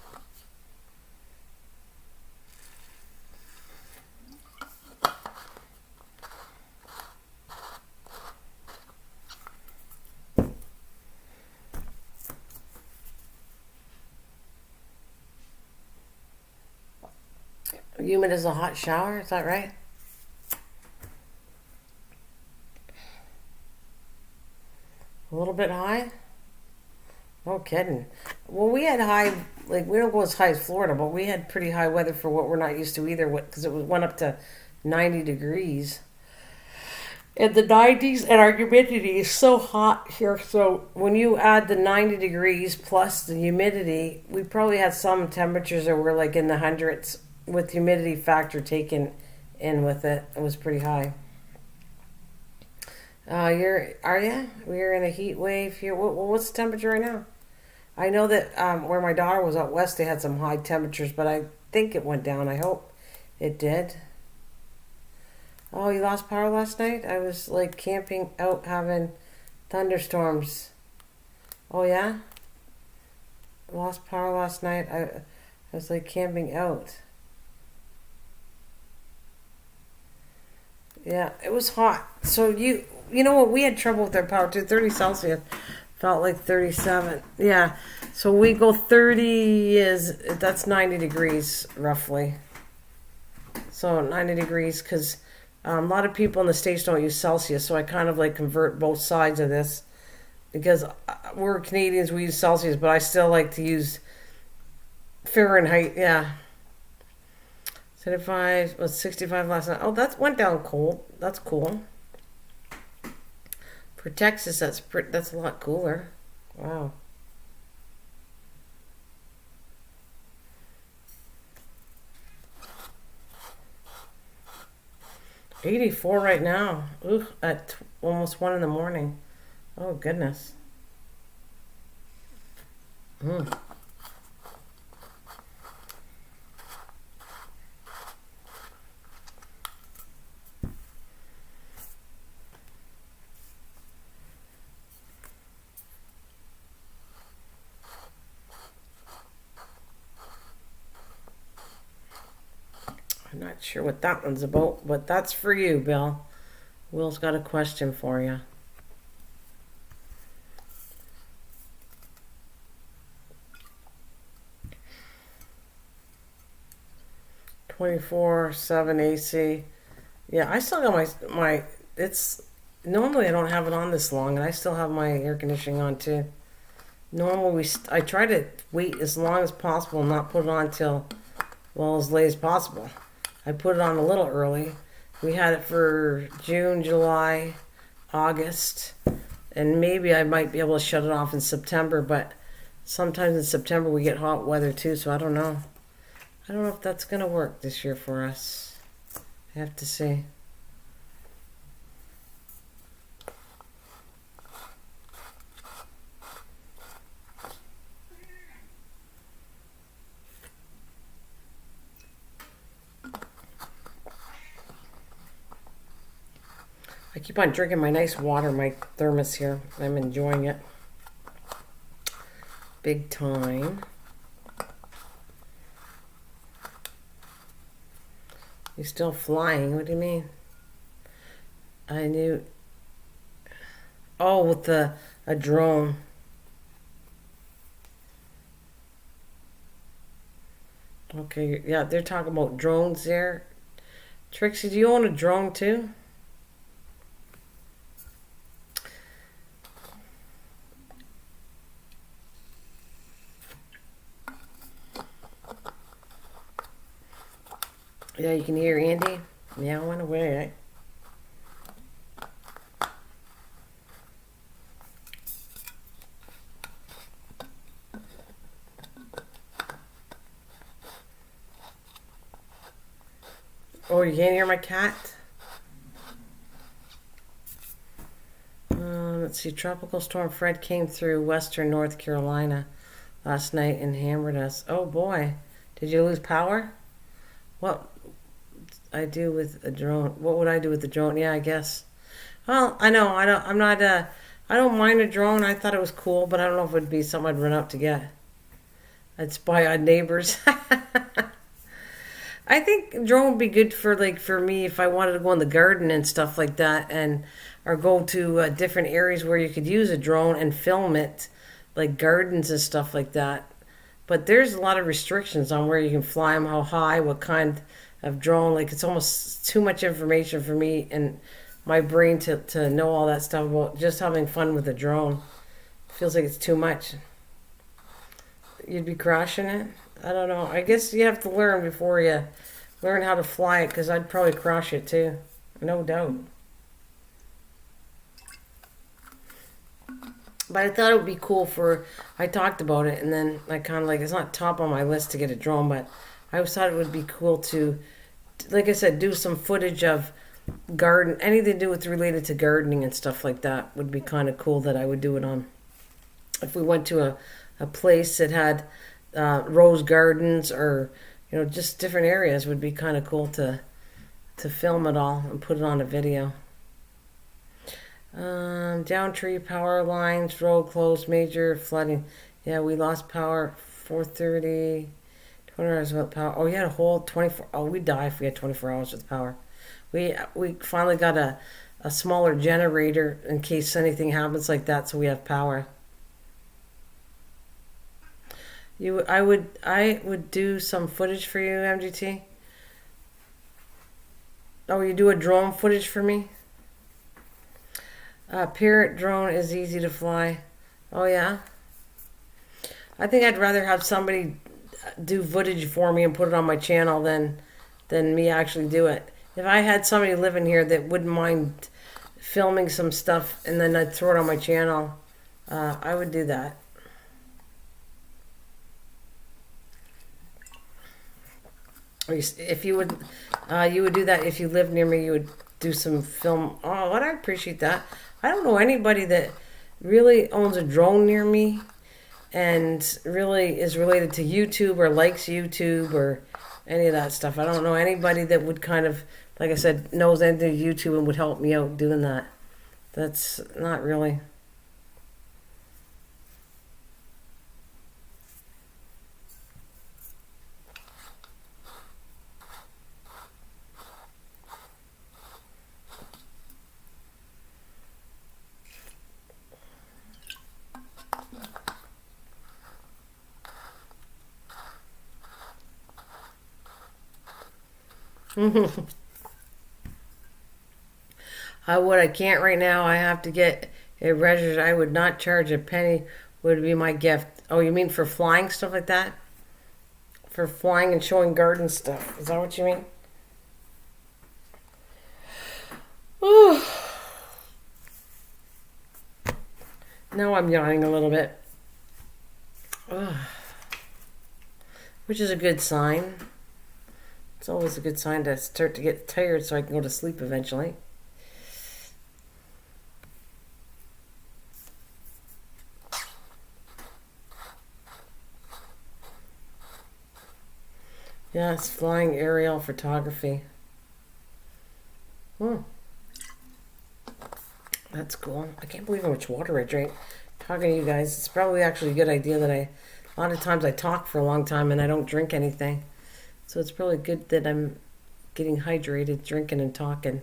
Humid as a hot shower, is that right? A little bit high? No kidding. Well, we had high, like, we don't go as high as Florida, but we had pretty high weather for what we're not used to either, because it went up to 90 degrees. And the 90s, and our humidity is so hot here. So when you add the 90 degrees plus the humidity, we probably had some temperatures that were like in the hundreds with humidity factor taken in with it. It was pretty high. Are you? We're in a heat wave here. What's the temperature right now? I know that where my daughter was out west, they had some high temperatures, but I think it went down. I hope it did. Oh, you lost power last night? I was like camping out having thunderstorms. Oh yeah? Lost power last night. I was like camping out. Yeah, it was hot. So you know what? We had trouble with our power too. 30 Celsius felt like 37. Yeah. So we go 30 that's 90 degrees roughly. So 90 degrees because a lot of people in the States don't use Celsius. So I kind of like convert both sides of this because we're Canadians, we use Celsius, but I still like to use Fahrenheit. Yeah. 75 was 65 last night. Oh, that went down cold. That's cool. For Texas, that's a lot cooler. Wow. 84 right now. Ooh, at almost 1 in the morning. Oh, goodness. Mm. I'm not sure what that one's about, but that's for you, Bill. Will's got a question for you. (24/7) AC. Yeah, I still got my. It's normally I don't have it on this long, and I still have my air conditioning on too. Normally I try to wait as long as possible, and not put it on till as late as possible. I put it on a little early. We had it for June, July, August, and maybe I might be able to shut it off in September, but sometimes in September we get hot weather too, so I don't know. I don't know if that's going to work this year for us. I have to see. I keep on drinking my nice water, my thermos here. I'm enjoying it. Big time. You're still flying. What do you mean? I knew. Oh, with a drone. Okay, yeah, they're talking about drones there. Trixie, do you own a drone too? Yeah, you can hear Andy. Yeah, I went away. Oh, you can't hear my cat? Let's see. Tropical Storm Fred came through western North Carolina last night and hammered us. Oh boy. Did you lose power? What I do with a drone? What would I do with the drone? Yeah, I guess. Well, I know. I'm not. I don't mind a drone. I thought it was cool, but I don't know if it would be something I'd run out to get. I'd spy on neighbors. I think drone would be good for me if I wanted to go in the garden and stuff like that, and or go to different areas where you could use a drone and film it, like gardens and stuff like that. But there's a lot of restrictions on where you can fly them, how high, what kind of drone. Like it's almost too much information for me and my brain to know all that stuff about just having fun with a drone. Feels like it's too much. You'd be crashing it? I don't know. I guess you have to learn before you learn how to fly it, because I'd probably crash it too. No doubt. But I thought it would be cool I talked about it, and then I kind of it's not top on my list to get a drone, but I always thought it would be cool to, like I said, do some footage of garden, anything to do with related to gardening and stuff like that would be kind of cool that I would do it on. If we went to a place that had rose gardens or just different areas, would be kind of cool to film it all and put it on a video. Down tree power lines, road closed, major flooding. Yeah, we lost power 4:30, 20 hours without power. Oh, you had a whole 24. Oh, we'd die if we had 24 hours with power. We finally got a smaller generator in case anything happens like that, so we have power. I would do some footage for you, MGT. Oh, you do a drone footage for me? Parrot drone is easy to fly. Oh yeah? I think I'd rather have somebody do footage for me and put it on my channel than me actually do it. If I had somebody living here that wouldn't mind filming some stuff and then I'd throw it on my channel, I would do that. If you would do that if you lived near me. You would do some film. Oh, I appreciate that. I don't know anybody that really owns a drone near me and really is related to YouTube or likes YouTube or any of that stuff. I don't know anybody that would kind of, like I said, knows anything of YouTube and would help me out doing that. That's not really. I can't right now. I have to get it registered. I would not charge a penny. Would be my gift. Oh, you mean for flying stuff like that? For flying and showing garden stuff. Is that what you mean? Ooh. Now I'm yawning a little bit. Ugh. Which is a good sign. It's always a good sign to start to get tired so I can go to sleep eventually. Yeah, it's flying aerial photography. That's cool. I can't believe how much water I drink. Talking to you guys, it's probably actually a good idea that a lot of times I talk for a long time and I don't drink anything. So it's probably good that I'm getting hydrated, drinking and talking.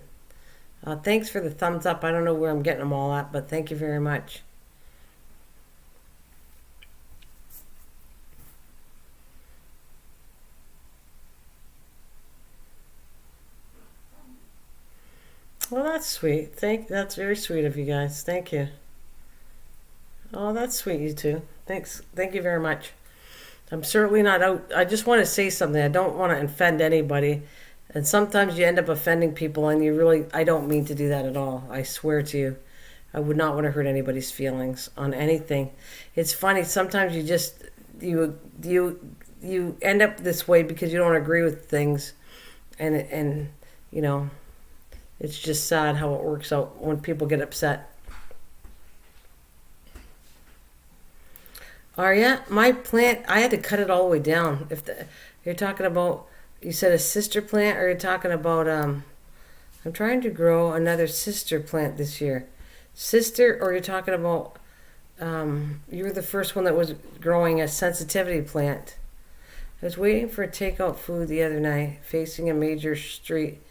Thanks for the thumbs up. I don't know where I'm getting them all at, but thank you very much. Well, that's sweet. That's very sweet of you guys. Thank you. Oh, that's sweet, you two. Thanks. Thank you very much. I'm certainly not out. I just want to say something. I don't want to offend anybody. And sometimes you end up offending people, and I don't mean to do that at all. I swear to you. I would not want to hurt anybody's feelings on anything. It's funny. Sometimes you end up this way because you don't agree with things. And you know, it's just sad how it works out when people get upset. Yeah, my plant, I had to cut it all the way down. You're talking about, you said a sister plant, or you're talking about, I'm trying to grow another sister plant this year. Sister, or you're talking about, you were the first one that was growing a sensitivity plant. I was waiting for takeout food the other night, facing a major street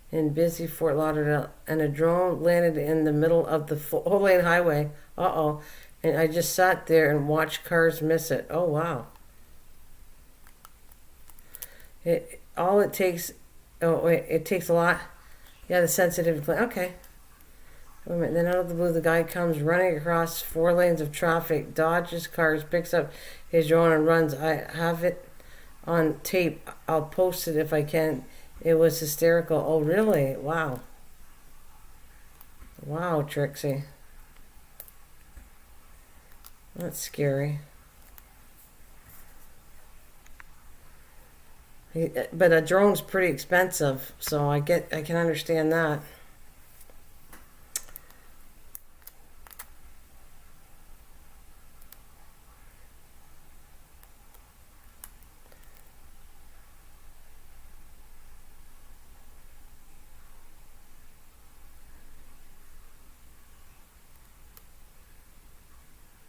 in busy Fort Lauderdale, and a drone landed in the middle of the 4-lane highway. Uh-oh. And I just sat there and watched cars miss it. Oh, wow. It takes, oh, wait, it takes a lot. Yeah, the sensitivity plant. Okay. Wait a minute. Then out of the blue, the guy comes running across 4 lanes of traffic, dodges cars, picks up his drone and runs. I have it on tape. I'll post it if I can. It was hysterical. Oh, really? Wow. Wow, Trixie. That's scary. But a drone's pretty expensive, so I can understand that.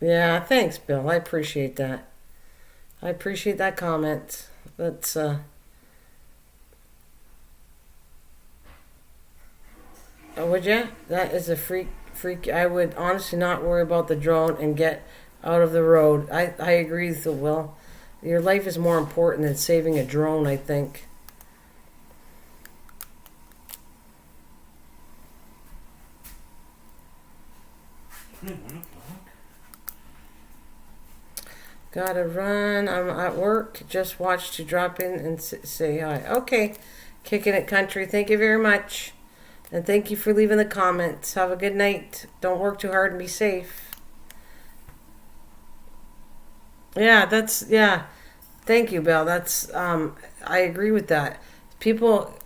Yeah, thanks, Bill. I appreciate that. I appreciate that comment. That's would ya? That is a freak. I would honestly not worry about the drone and get out of the road. I agree with you, Will. Your life is more important than saving a drone, I think. Gotta run. I'm at work. Just watched to drop in and say hi. Okay. Kicking it country. Thank you very much. And thank you for leaving the comments. Have a good night. Don't work too hard and be safe. Yeah. Thank you, Bill. I agree with that. People,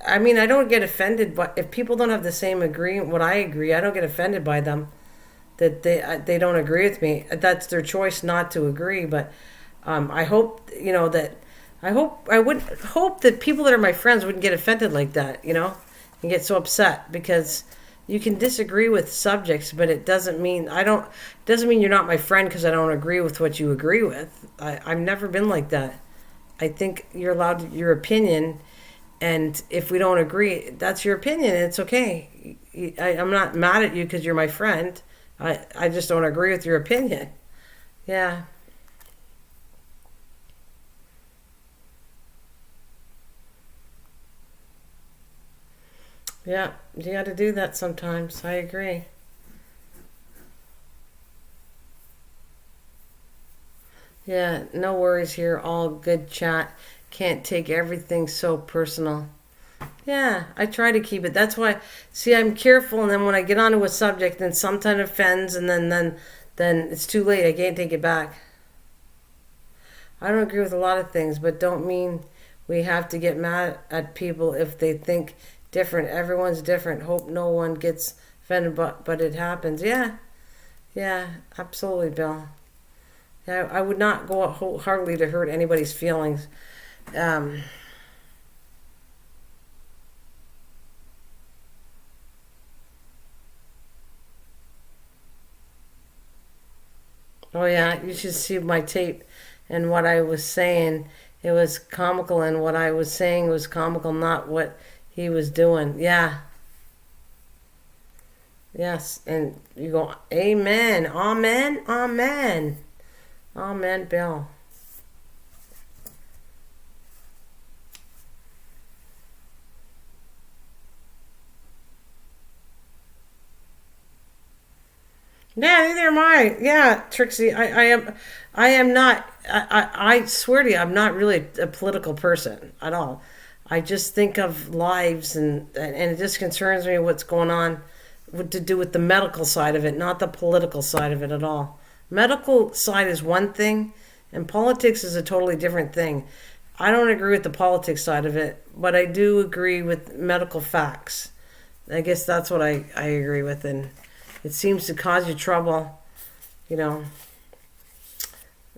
I mean, I don't get offended, but if people don't have the same what I agree, I don't get offended by them. That they don't agree with me. That's their choice not to agree. But I hope I would hope that people that are my friends wouldn't get offended like that, and get so upset, because you can disagree with subjects, but it doesn't mean you're not my friend because I don't agree with what you agree with. I've never been like that. I think you're allowed your opinion, and if we don't agree, that's your opinion. And it's okay. I'm not mad at you because you're my friend. I just don't agree with your opinion. Yeah. Yeah, you got to do that sometimes. I agree. Yeah, no worries here. All good chat. Can't take everything so personal. Yeah, I try to keep it. That's why, see, I'm careful, and then when I get onto a subject, then sometimes offends, and then it's too late. I can't take it back. I don't agree with a lot of things, but don't mean we have to get mad at people if they think different. Everyone's different. Hope no one gets offended, but it happens. Yeah, absolutely, Bill. Yeah, I would not go out wholeheartedly to hurt anybody's feelings. Um, Oh yeah, you should see my tape and what I was saying. It was comical, and what I was saying was comical, not what he was doing. Yeah. Yes. And you go, Amen. Amen. Amen. Amen, Bill. Yeah, neither am I. Yeah, Trixie, I am not. I swear to you, I'm not really a political person at all. I just think of lives, and it just concerns me what's going on to do with the medical side of it, not the political side of it at all. Medical side is one thing, and politics is a totally different thing. I don't agree with the politics side of it, but I do agree with medical facts. I guess that's what I agree with, and it seems to cause you trouble, you know.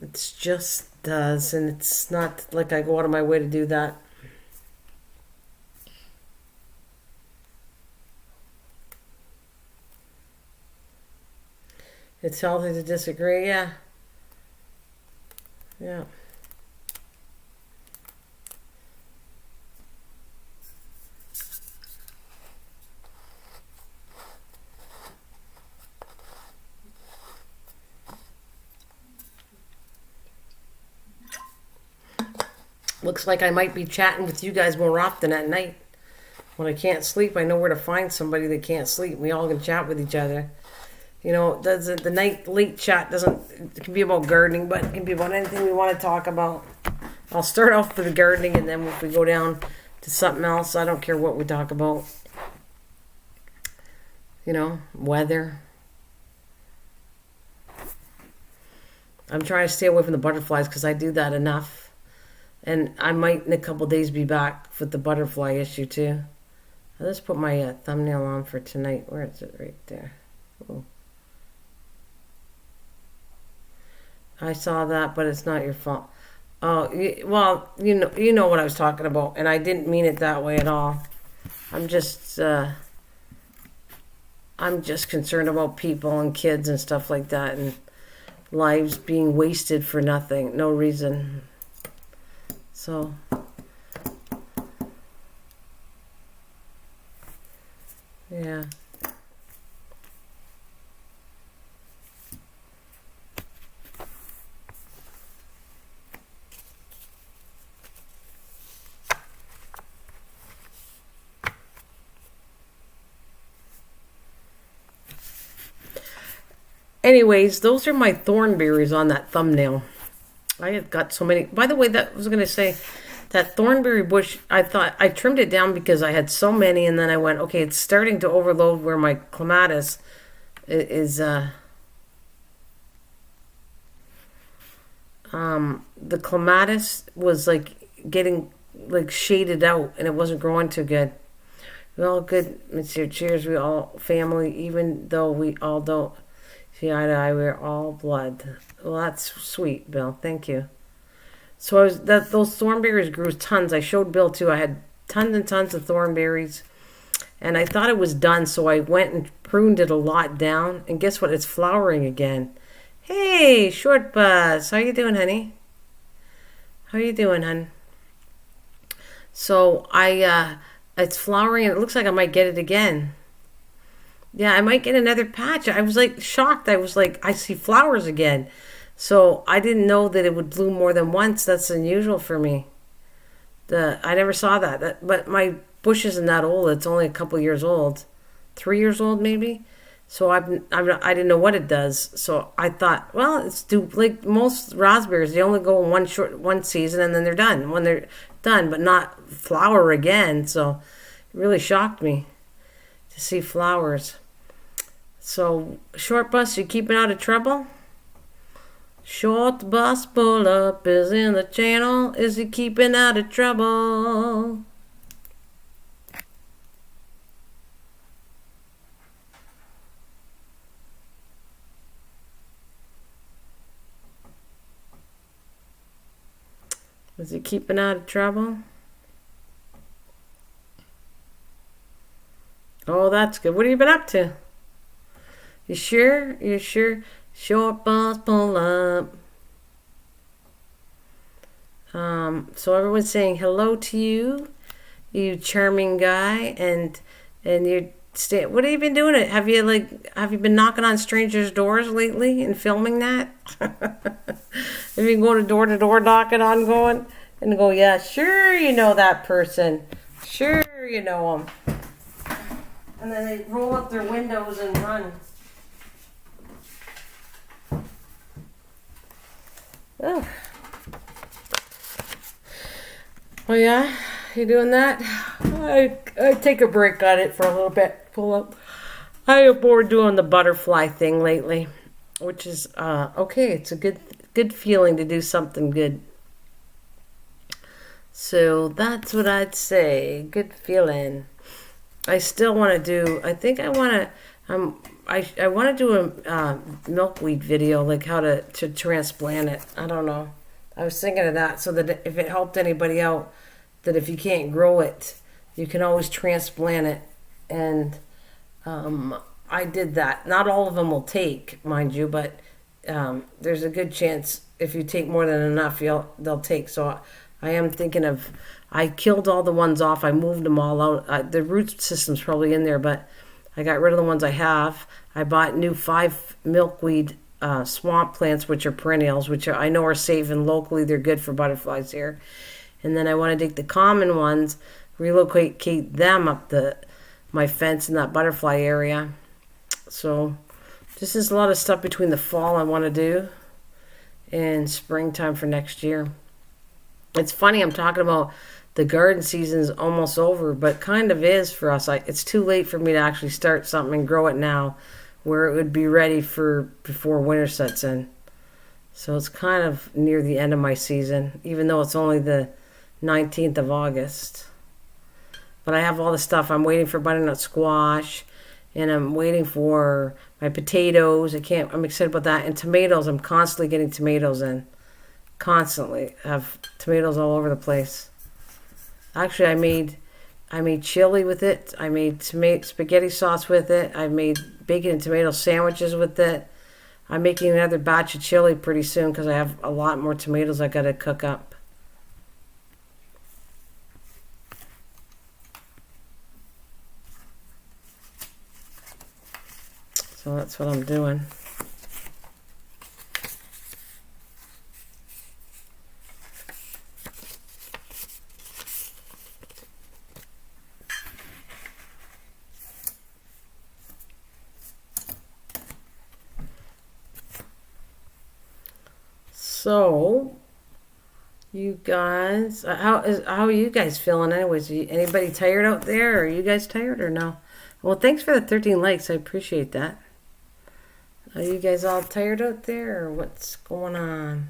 It just does, and it's not like I go out of my way to do that. It's healthy to disagree, yeah. Yeah. Looks like I might be chatting with you guys more often at night. When I can't sleep, I know where to find somebody that can't sleep. We all can chat with each other. You know, the night late chat doesn't. It can be about gardening, but it can be about anything we want to talk about. I'll start off with the gardening, and then if we go down to something else, I don't care what we talk about. You know, weather. I'm trying to stay away from the butterflies because I do that enough. And I might in a couple days be back with the butterfly issue too. I'll just put my thumbnail on for tonight. Where is it? Right there. Ooh. I saw that, but it's not your fault. Oh, well, you know what I was talking about, and I didn't mean it that way at all. I'm just, uh, I'm just concerned about people and kids and stuff like that, and lives being wasted for nothing, no reason. So, yeah. Anyways, those are my thornberries on that thumbnail. I have got so many. By the way, that I was going to say that thornberry bush. I thought I trimmed it down because I had so many, and then I went, okay, it's starting to overload where my clematis is. The clematis was like getting like shaded out, and it wasn't growing too good. We all good, Monsieur. Cheers. We all family, even though we all don't see eye to eye. We're all blood. Well, that's sweet, Bill. Thank you. So those thornberries grew tons. I showed Bill too. I had tons and tons of thornberries, and I thought it was done. So I went and pruned it a lot down. And guess what? It's flowering again. Hey, short buzz. How you doing, honey? How you doing, hun? So it's flowering, and it looks like I might get it again. Yeah, I might get another patch. I was like shocked. I was like, I see flowers again. So I didn't know that it would bloom more than once. That's unusual for me. I never saw that. But my bush isn't that old. It's only a couple years old, 3 years old maybe. So I didn't know what it does. So I thought, well, it's like most raspberries. They only go in one season and then they're done. When they're done, but not flower again. So it really shocked me to see flowers. So, short bus, you keeping out of trouble? Short bus pull up is in the channel. Is he keeping out of trouble? Is he keeping out of trouble? Oh, that's good. What have you been up to? You sure? You sure? Short bus pull up. So everyone's saying hello to you, you charming guy, and you stay. What have you been doing? Have you been knocking on strangers' doors lately and filming that? Have you going to door knocking on going and go, yeah, sure, you know that person, sure, you know them, and then they roll up their windows and run. Oh. Oh yeah, you doing that? I take a break on it for a little bit. Pull up. I am bored doing the butterfly thing lately, which is okay. It's a good feeling to do something good. So that's what I'd say. Good feeling. I still want to do. I think I want to. I want to do a milkweed video, like how to transplant it. I don't know. I was thinking of that, so that if it helped anybody out, that if you can't grow it, you can always transplant it. And I did that. Not all of them will take, mind you, but there's a good chance if you take more than enough, they'll take. So I am thinking of. I killed all the ones off. I moved them all out. The root system's probably in there, but I got rid of the ones I have. I bought new 5 milkweed swamp plants, which are perennials, which I know are safe and locally they're good for butterflies here. And then I want to take the common ones, relocate them up my fence in that butterfly area. So this is a lot of stuff between the fall I want to do and springtime for next year. It's funny, I'm talking about the garden season's almost over, but kind of is for us. It's too late for me to actually start something and grow it now, where it would be ready for before winter sets in. So it's kind of near the end of my season, even though it's only the 19th of August. But I have all the stuff. I'm waiting for butternut squash, and I'm waiting for my potatoes. I'm excited about that. And tomatoes, I'm constantly getting tomatoes in. Constantly. I have tomatoes all over the place. Actually, I made chili with it. I made spaghetti sauce with it. I made bacon and tomato sandwiches with it. I'm making another batch of chili pretty soon because I have a lot more tomatoes I got to cook up. So that's what I'm doing. So, you guys, how are you guys feeling anyways? Anybody tired out there? Are you guys tired or no? Well, thanks for the 13 likes. I appreciate that. Are you guys all tired out there or what's going on?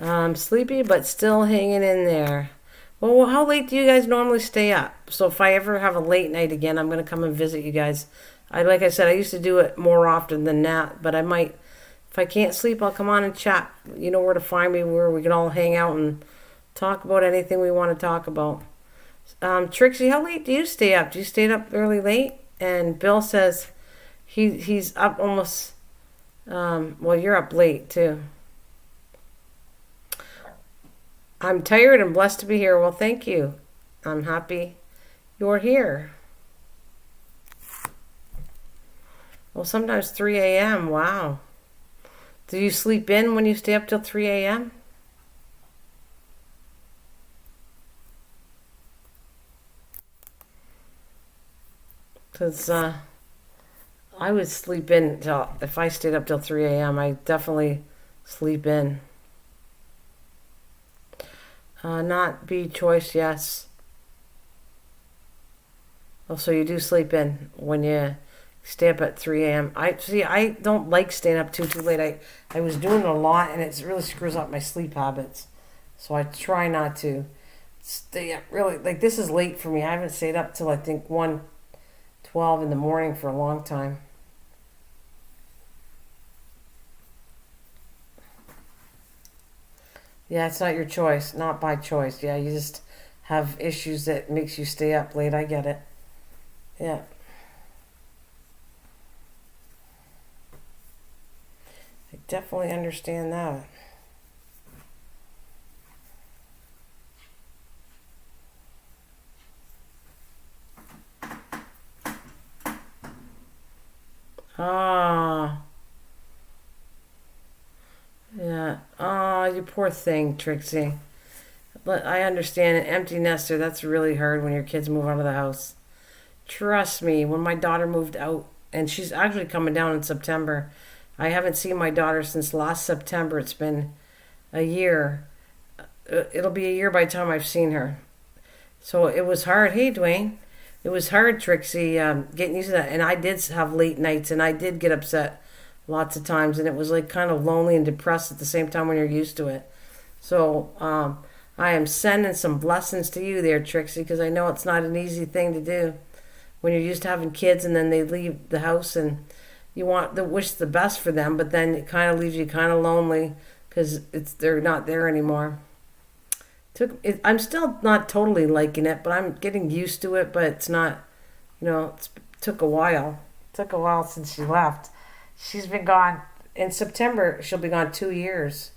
I'm sleepy, but still hanging in there. Well, how late do you guys normally stay up? So if I ever have a late night again, I'm going to come and visit you guys. Like I said, I used to do it more often than that, but I might, if I can't sleep, I'll come on and chat. You know where to find me, where we can all hang out and talk about anything we want to talk about. Trixie, how late do you stay up? Do you stay up early, late? And Bill says he's up almost, well, you're up late too. I'm tired and blessed to be here. Well, thank you. I'm happy you're here. Well, sometimes 3 a.m. Wow. Do you sleep in when you stay up till 3 a.m.? Because I would sleep in if I stayed up till 3 a.m. I definitely sleep in. Not B choice, yes. Oh, so you do sleep in when you stay up at 3 a.m. I don't like staying up too late. I was doing it a lot, and it really screws up my sleep habits. So I try not to stay up really. Like, this is late for me. I haven't stayed up till I think 1:12 in the morning for a long time. Yeah, it's not your choice, not by choice. Yeah, you just have issues that makes you stay up late. I get it. Yeah. I definitely understand that. Ah, yeah. Ah, you poor thing, Trixie. But I understand an empty nester. That's really hard when your kids move out of the house. Trust me, when my daughter moved out, and she's actually coming down in September. I haven't seen my daughter since last September. It's been a year. It'll be a year by the time I've seen her. So it was hard. Hey, Dwayne. It was hard, Trixie, getting used to that. And I did have late nights, and I did get upset lots of times, and it was like kind of lonely and depressed at the same time when you're used to it. So I am sending some blessings to you there, Trixie, because I know it's not an easy thing to do when you're used to having kids and then they leave the house and you want to wish the best for them, but then it kind of leaves you kind of lonely because they're not there anymore. I'm still not totally liking it, but I'm getting used to it. But it's not, it took a while. It took a while since she left. She's been gone in September. She'll be gone 2 years.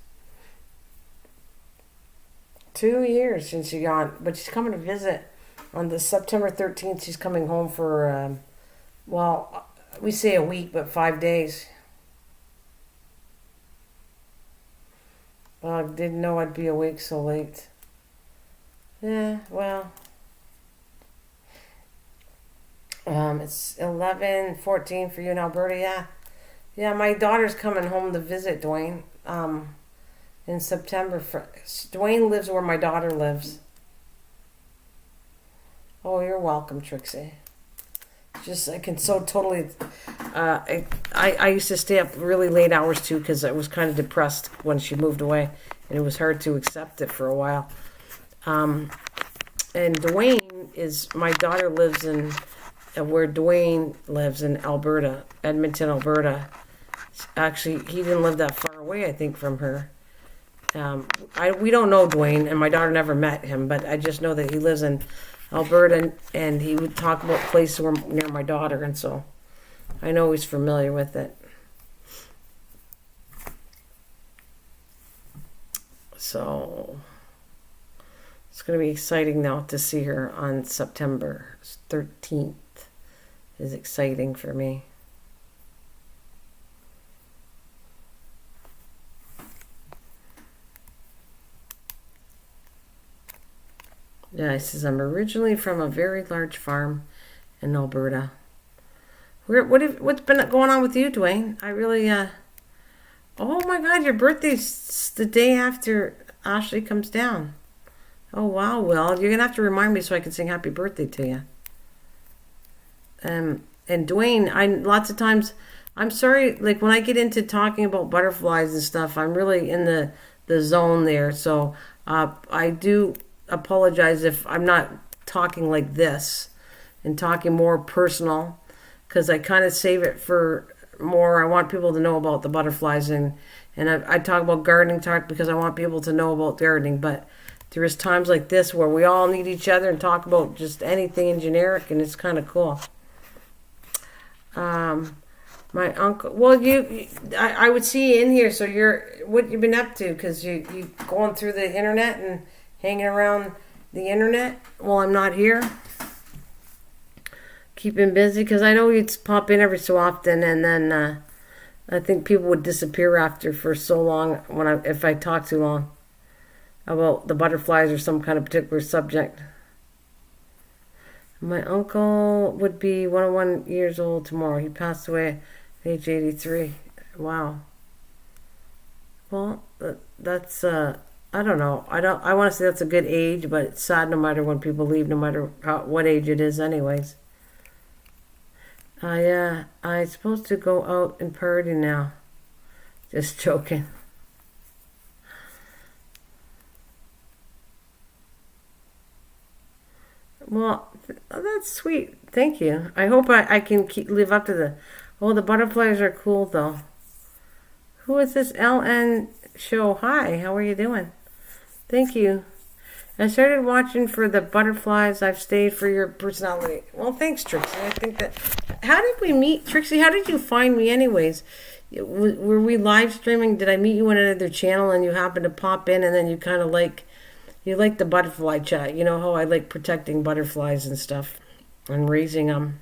2 years since she's gone, but she's coming to visit on the September 13th. She's coming home for, well, we say a week, but 5 days. I didn't know I'd be awake so late. Yeah, well, it's 11:14 for you in Alberta. Yeah. My daughter's coming home to visit, Dwayne. In September. Dwayne lives where my daughter lives. Oh, you're welcome, Trixie. Just I can so totally. I used to stay up really late hours too because I was kind of depressed when she moved away, and it was hard to accept it for a while. And Dwayne is my daughter lives in where Dwayne lives in Alberta, Edmonton, Alberta. Actually, he didn't live that far away, I think, from her. We don't know Dwayne, and my daughter never met him, but I just know that he lives in Alberta, and he would talk about places near my daughter, and so I know he's familiar with it. So it's going to be exciting now to see her on September 13th. Is exciting for me. Yeah, he says, I'm originally from a very large farm in Alberta. What's been going on with you, Dwayne? I really, oh my God, your birthday's the day after Ashley comes down. Oh, wow, Will. You're going to have to remind me so I can sing happy birthday to you. And Dwayne, lots of times, I'm sorry, like when I get into talking about butterflies and stuff, I'm really in the zone there. So I do apologize if I'm not talking like this and talking more personal, because I kind of save it for more. I want people to know about the butterflies, and I talk about gardening talk because I want people to know about gardening, but there is times like this where we all need each other and talk about just anything in generic, and it's kind of cool. My uncle, well, I would see you in here, so what you been up to, because you going through the internet and hanging around the internet while I'm not here, keeping busy, because I know you'd pop in every so often, and then I think people would disappear after for so long if I talk too long about the butterflies or some kind of particular subject. My uncle would be 101 years old tomorrow. He passed away at age 83. Wow. Well, that's I don't know. I want to say that's a good age, but it's sad no matter when people leave, no matter what age it is anyways. I'm supposed to go out and party now. Just joking. Well, that's sweet. Thank you. I hope I can live up to the butterflies are cool though. Who is this LN show? Hi, how are you doing? Thank you. I started watching for the butterflies. I've stayed for your personality. Well, thanks, Trixie. I think that... How did we meet? Trixie, how did you find me anyways? Were we live streaming? Did I meet you on another channel and you happened to pop in and then you kind of like... You like the butterfly chat. You know how I like protecting butterflies and stuff. And raising them.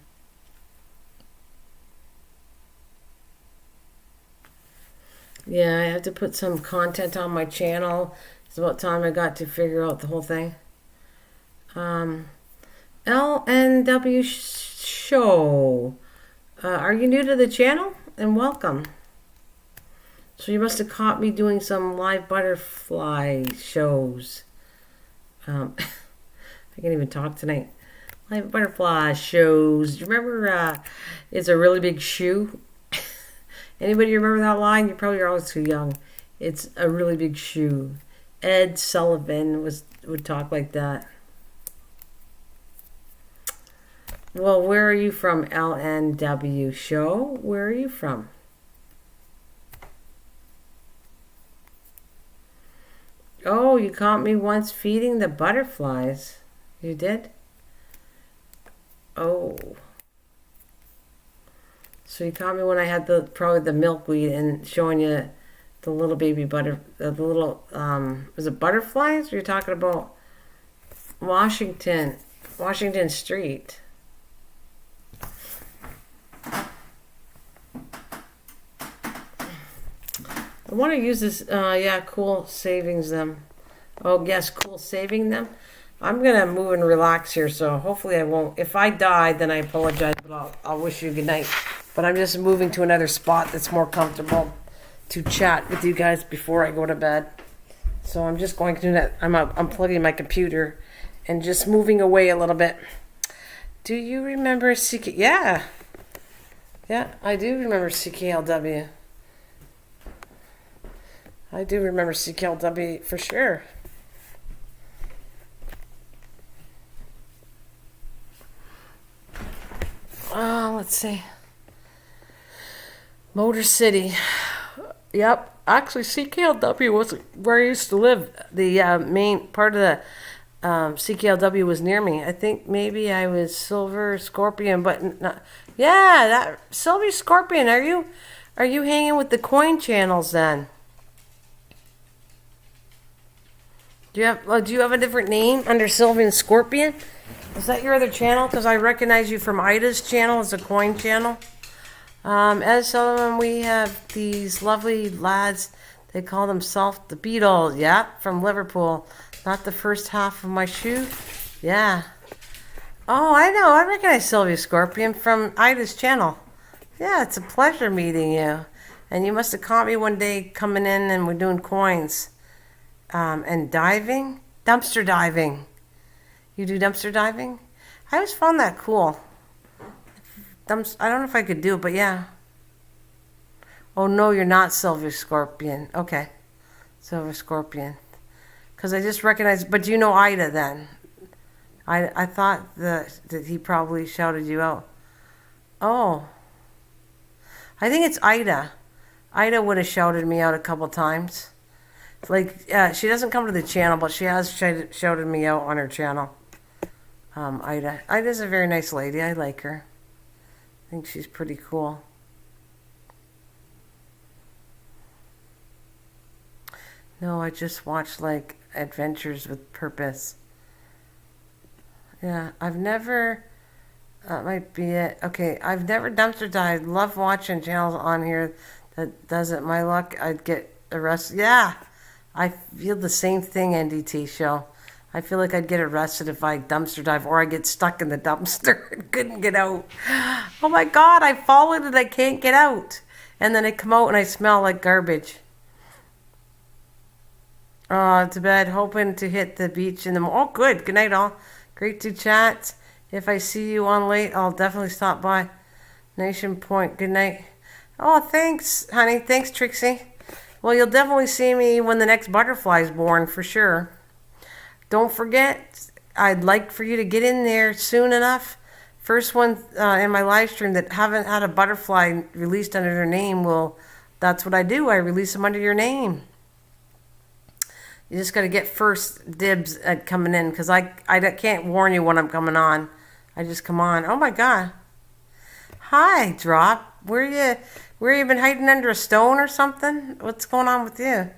Yeah, I have to put some content on my channel. It's about time I got to figure out the whole thing. LNW show. Are you new to the channel? And welcome. So you must have caught me doing some live butterfly shows. I can't even talk tonight. Live butterfly shows. Do you remember It's a Really Big Shoe? Anybody remember that line? You probably are always too young. It's a really big shoe. Ed Sullivan would talk like that. Well, where are you from, LNW show? Where are you from? Oh, you caught me once feeding the butterflies. You did? Oh. So you caught me when I had probably the milkweed and showing you the little baby the little, was it butterflies? You're talking about Washington Street. I want to use this, yeah, cool savings them. Oh, yes, cool saving them. I'm going to move and relax here, so hopefully I won't. If I die, then I apologize, but I'll wish you a good night. But I'm just moving to another spot that's more comfortable to chat with you guys before I go to bed. So I'm just going to do that. I'm unplugging my computer and just moving away a little bit. Do you remember CK? Yeah. Yeah, I do remember CKLW. I do remember CKLW for sure. Let's see. Motor City. Yep. Actually, CKLW was where I used to live. The main part of the CKLW was near me. I think maybe I was Silver Scorpion, but not. Yeah, that Silver Scorpion. Are you hanging with the coin channels then? Do you have a different name under Sylvan Scorpion? Is that your other channel? Because I recognize you from Ida's channel as a coin channel. As Sullivan, we have these lovely lads. They call themselves the Beatles. Yeah, from Liverpool. Not the first half of my shoe. Yeah. Oh, I know. I recognize Sylvia Scorpion from Ida's channel. Yeah, it's a pleasure meeting you. And you must have caught me one day coming in and we're doing coins. And diving? Dumpster diving. You do dumpster diving? I always found that cool. I don't know if I could do it, but yeah. Oh, no, you're not Silver Scorpion. Okay. Silver Scorpion. Because I just recognized... But do you know Ida then? I thought that he probably shouted you out. Oh. I think it's Ida. Ida would have shouted me out a couple times. Like, she doesn't come to the channel, but she has shouted me out on her channel. Ida. Ida's a very nice lady. I like her. I think she's pretty cool. No, I just watched, like, Adventures with Purpose. Yeah, I've never... That might be it. Okay, I've never dumpster dived. Love watching channels on here that does it. My luck, I'd get arrested. Yeah, I feel the same thing, NDT show. I feel like I'd get arrested if I dumpster dive or I get stuck in the dumpster and couldn't get out. Oh my God, I fall in and I can't get out. And then I come out and I smell like garbage. To bed, hoping to hit the beach in the morning. Oh, good. Good night, all. Great to chat. If I see you on late, I'll definitely stop by. Nation Point. Good night. Oh, thanks, honey. Thanks, Trixie. Well, you'll definitely see me when the next butterfly is born, for sure. Don't forget, I'd like for you to get in there soon enough. First one in my live stream that haven't had a butterfly released under their name, well, that's what I do. I release them under your name. You just got to get first dibs at coming in, because I can't warn you when I'm coming on. I just come on. Oh my God. Hi, Drop. Where you been hiding under a stone or something? What's going on with you?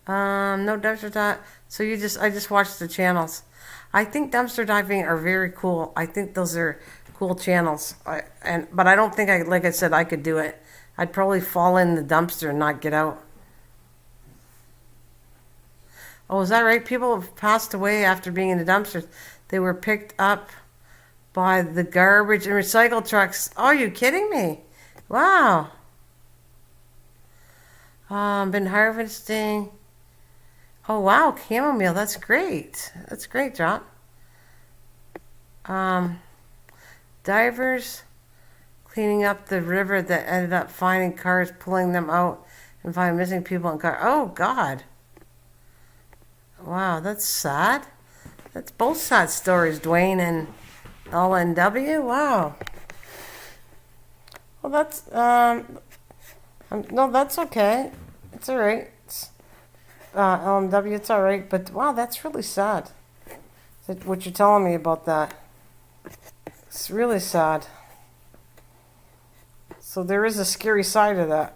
No dumpster dive. So I just watched the channels. I think dumpster diving are very cool. I think those are cool channels. But I don't think like I said, I could do it. I'd probably fall in the dumpster and not get out. Oh, is that right? People have passed away after being in the dumpsters. They were picked up by the garbage and recycle trucks. Oh, are you kidding me? Wow. Been harvesting. Oh, wow. Chamomile. That's great. That's great, Drop. Divers cleaning up the river that ended up finding cars, pulling them out, and finding missing people in cars. Oh, God. Wow, that's sad. That's both sad stories, Dwayne and LNW. Wow. Well, that's no, that's okay. It's all right. LNW, it's all right. But wow, that's really sad. What you're telling me about that? It's really sad. So there is a scary side of that.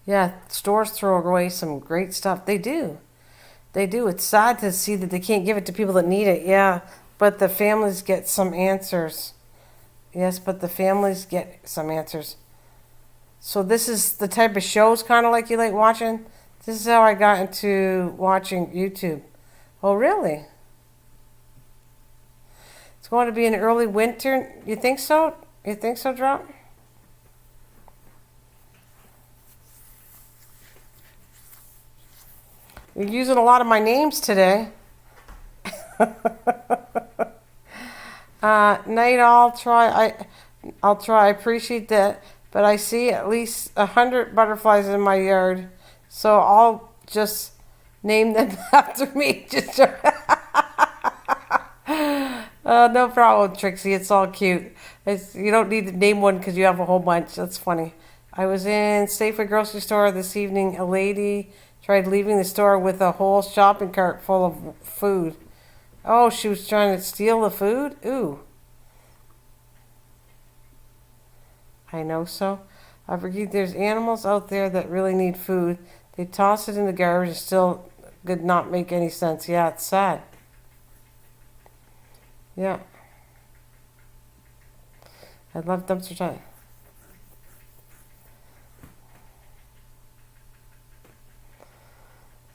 Yeah, stores throw away some great stuff. They do. They do. It's sad to see that they can't give it to people that need it. Yeah, but the families get some answers. Yes, but the families get some answers. So this is the type of shows kind of like you like watching? This is how I got into watching YouTube. Oh, really? It's going to be an early winter. You think so? You think so, Drop? You're using a lot of my names today. Night, I'll try. I appreciate that, but I see at least 100 butterflies in my yard, so I'll just name them after me. Just no problem, Trixie. It's all cute. You don't need to name one because you have a whole bunch. That's funny. I was in Safeway grocery store this evening. A lady tried leaving the store with a whole shopping cart full of food. Oh, she was trying to steal the food? Ooh. I know so. I forget there's animals out there that really need food. They toss it in the garbage and still could not make any sense. Yeah, it's sad. Yeah. I love dumpster time.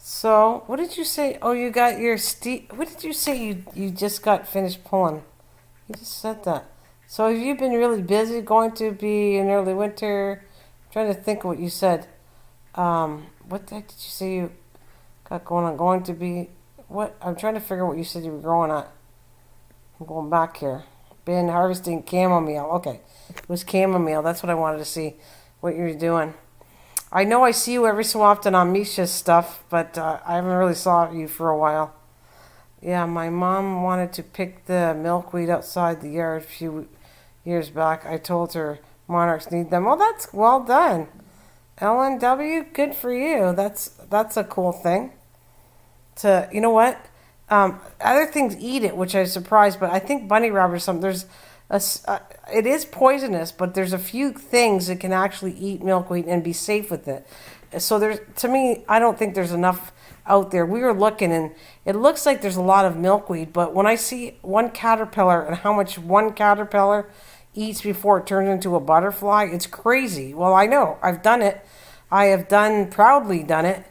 So, what did you say? Oh, you got your what did you say you just got finished pulling? You just said that. So, have you been really busy? Going to be in early winter? I'm trying to think of what you said. What the heck did you say you got going on? Going to be what? I'm trying to figure out what you said you were growing at. I'm going back here. Been harvesting chamomile. Okay, it was chamomile. That's what I wanted to see. What you're doing. I know I see you every so often on Misha's stuff, but I haven't really saw you for a while. Yeah, my mom wanted to pick the milkweed outside the yard a few years back. I told her monarchs need them. Well, that's well done. LNW, good for you. That's a cool thing. You know what? Other things eat it, which I was surprised, but I think bunny rabbit or something, it is poisonous, but there's a few things that can actually eat milkweed and be safe with it. So to me, I don't think there's enough out there. We were looking, and it looks like there's a lot of milkweed, but when I see one caterpillar and how much one caterpillar eats before it turns into a butterfly, it's crazy. Well, I know. I've done it. I have proudly done it,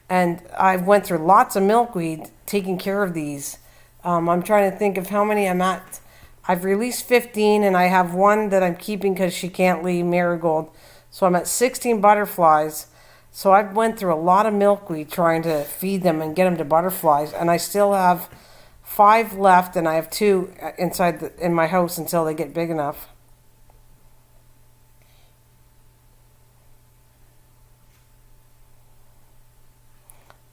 and I've went through lots of milkweed taking care of these. I'm trying to think of how many I'm at. I've released 15, and I have one that I'm keeping because she can't leave, Marigold. So I'm at 16 butterflies. So I've went through a lot of milkweed trying to feed them and get them to butterflies, and I still have 5 left, and I have 2 in my house until they get big enough.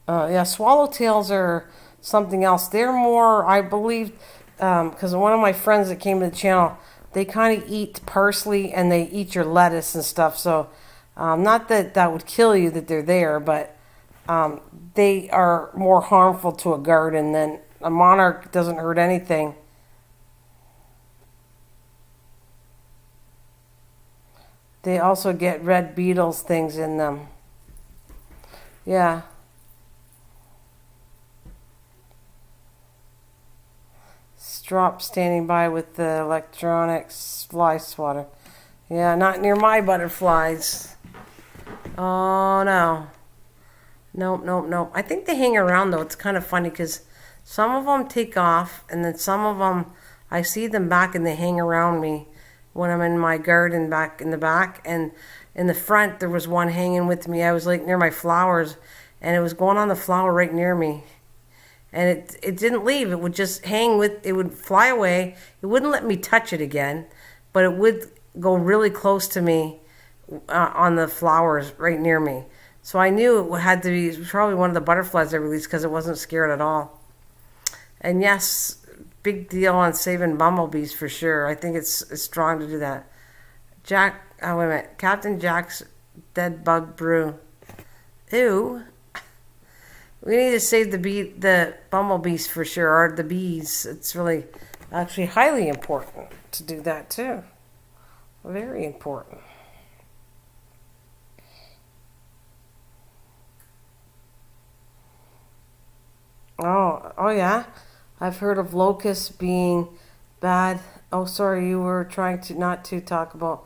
Yeah, swallowtails are something else. They're more, I believe, because one of my friends that came to the channel, they kind of eat parsley and they eat your lettuce and stuff. So Not that that would kill you that they're there, but they are more harmful to a garden than a monarch. Doesn't hurt anything. They also get red beetles things in them. Yeah. Strop standing by with the electronics fly swatter. Yeah, not near my butterflies. Oh no. Nope, nope, nope. I think they hang around though. It's kind of funny because some of them take off and then some of them, I see them back and they hang around me when I'm in my garden back in the back. And in the front, there was one hanging with me. I was like near my flowers and it was going on the flower right near me. And it didn't leave. It would just hang with, it would fly away. It wouldn't let me touch it again, but it would go really close to me on the flowers right near me. So I knew it had to be, it was probably one of the butterflies I released because it wasn't scared at all. And yes, big deal on saving bumblebees for sure. I think it's strong to do that. Jack, oh wait a minute, Captain Jack's dead bug brew. Ew. We need to save the bumblebees for sure, or the bees. It's really, actually highly important to do that too. Very important. Oh yeah. I've heard of locusts being bad. Oh, sorry, you were trying to not to talk about.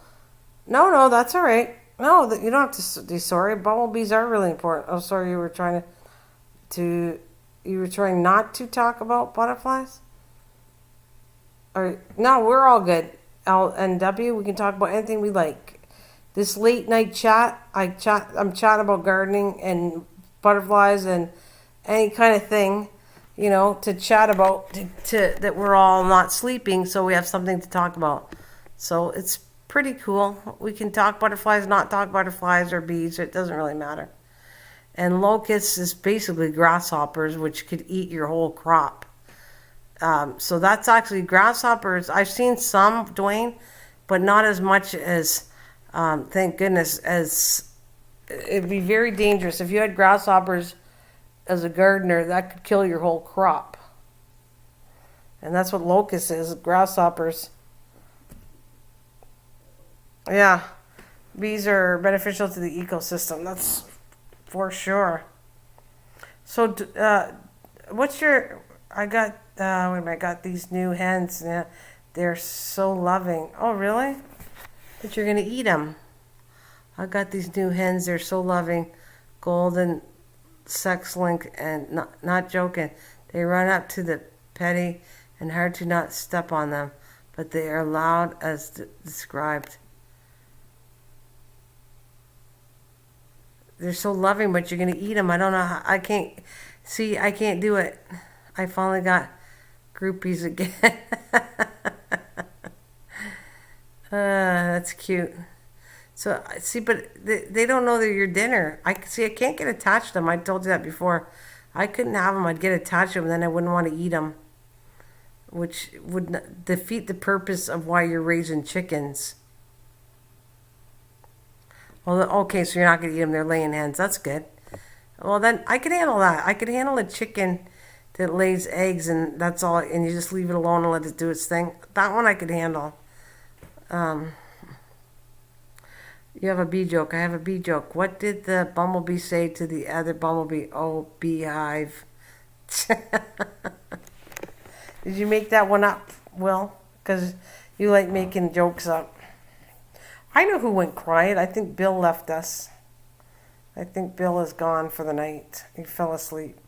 No, that's all right. No, you don't have to be sorry. Bumblebees are really important. Oh, sorry, you were trying you were trying not to talk about butterflies? Or no, we're all good. L and W, we can talk about anything we like. This late night chat, I'm chatting about gardening and butterflies and any kind of thing, you know, to chat about to that we're all not sleeping, so we have something to talk about. So it's pretty cool. We can talk butterflies, not talk butterflies or bees. It doesn't really matter. And locusts is basically grasshoppers, which could eat your whole crop. So that's actually grasshoppers. I've seen some, Dwayne, but not as much as, thank goodness, as it'd be very dangerous. If you had grasshoppers as a gardener, that could kill your whole crop. And that's what locust is, grasshoppers. Yeah, bees are beneficial to the ecosystem. That's for sure. So, what's your? I got. Wait a minute, I got these new hens. Yeah, they're so loving. Oh, really? But you're gonna eat them. I got these new hens. They're so loving, golden, sex link, and not joking. They run up to the petty and hard to not step on them, but they are loud as described. They're so loving, but you're going to eat them. I don't know how, I can't do it. I finally got groupies again. That's cute. So, see, but they don't know they're your dinner. I can't get attached to them. I told you that before. I couldn't have them. I'd get attached to them, and then I wouldn't want to eat them, which would defeat the purpose of why you're raising chickens. Well, okay, so you're not going to eat them. They're laying hens. That's good. Well, then I could handle that. I could handle a chicken that lays eggs and that's all, and you just leave it alone and let it do its thing. That one I could handle. You have a bee joke. I have a bee joke. What did the bumblebee say to the other bumblebee? Oh, beehive. Did you make that one up, Will? Because you like making jokes up. I know who went quiet. I think Bill left us. I think Bill is gone for the night. He fell asleep.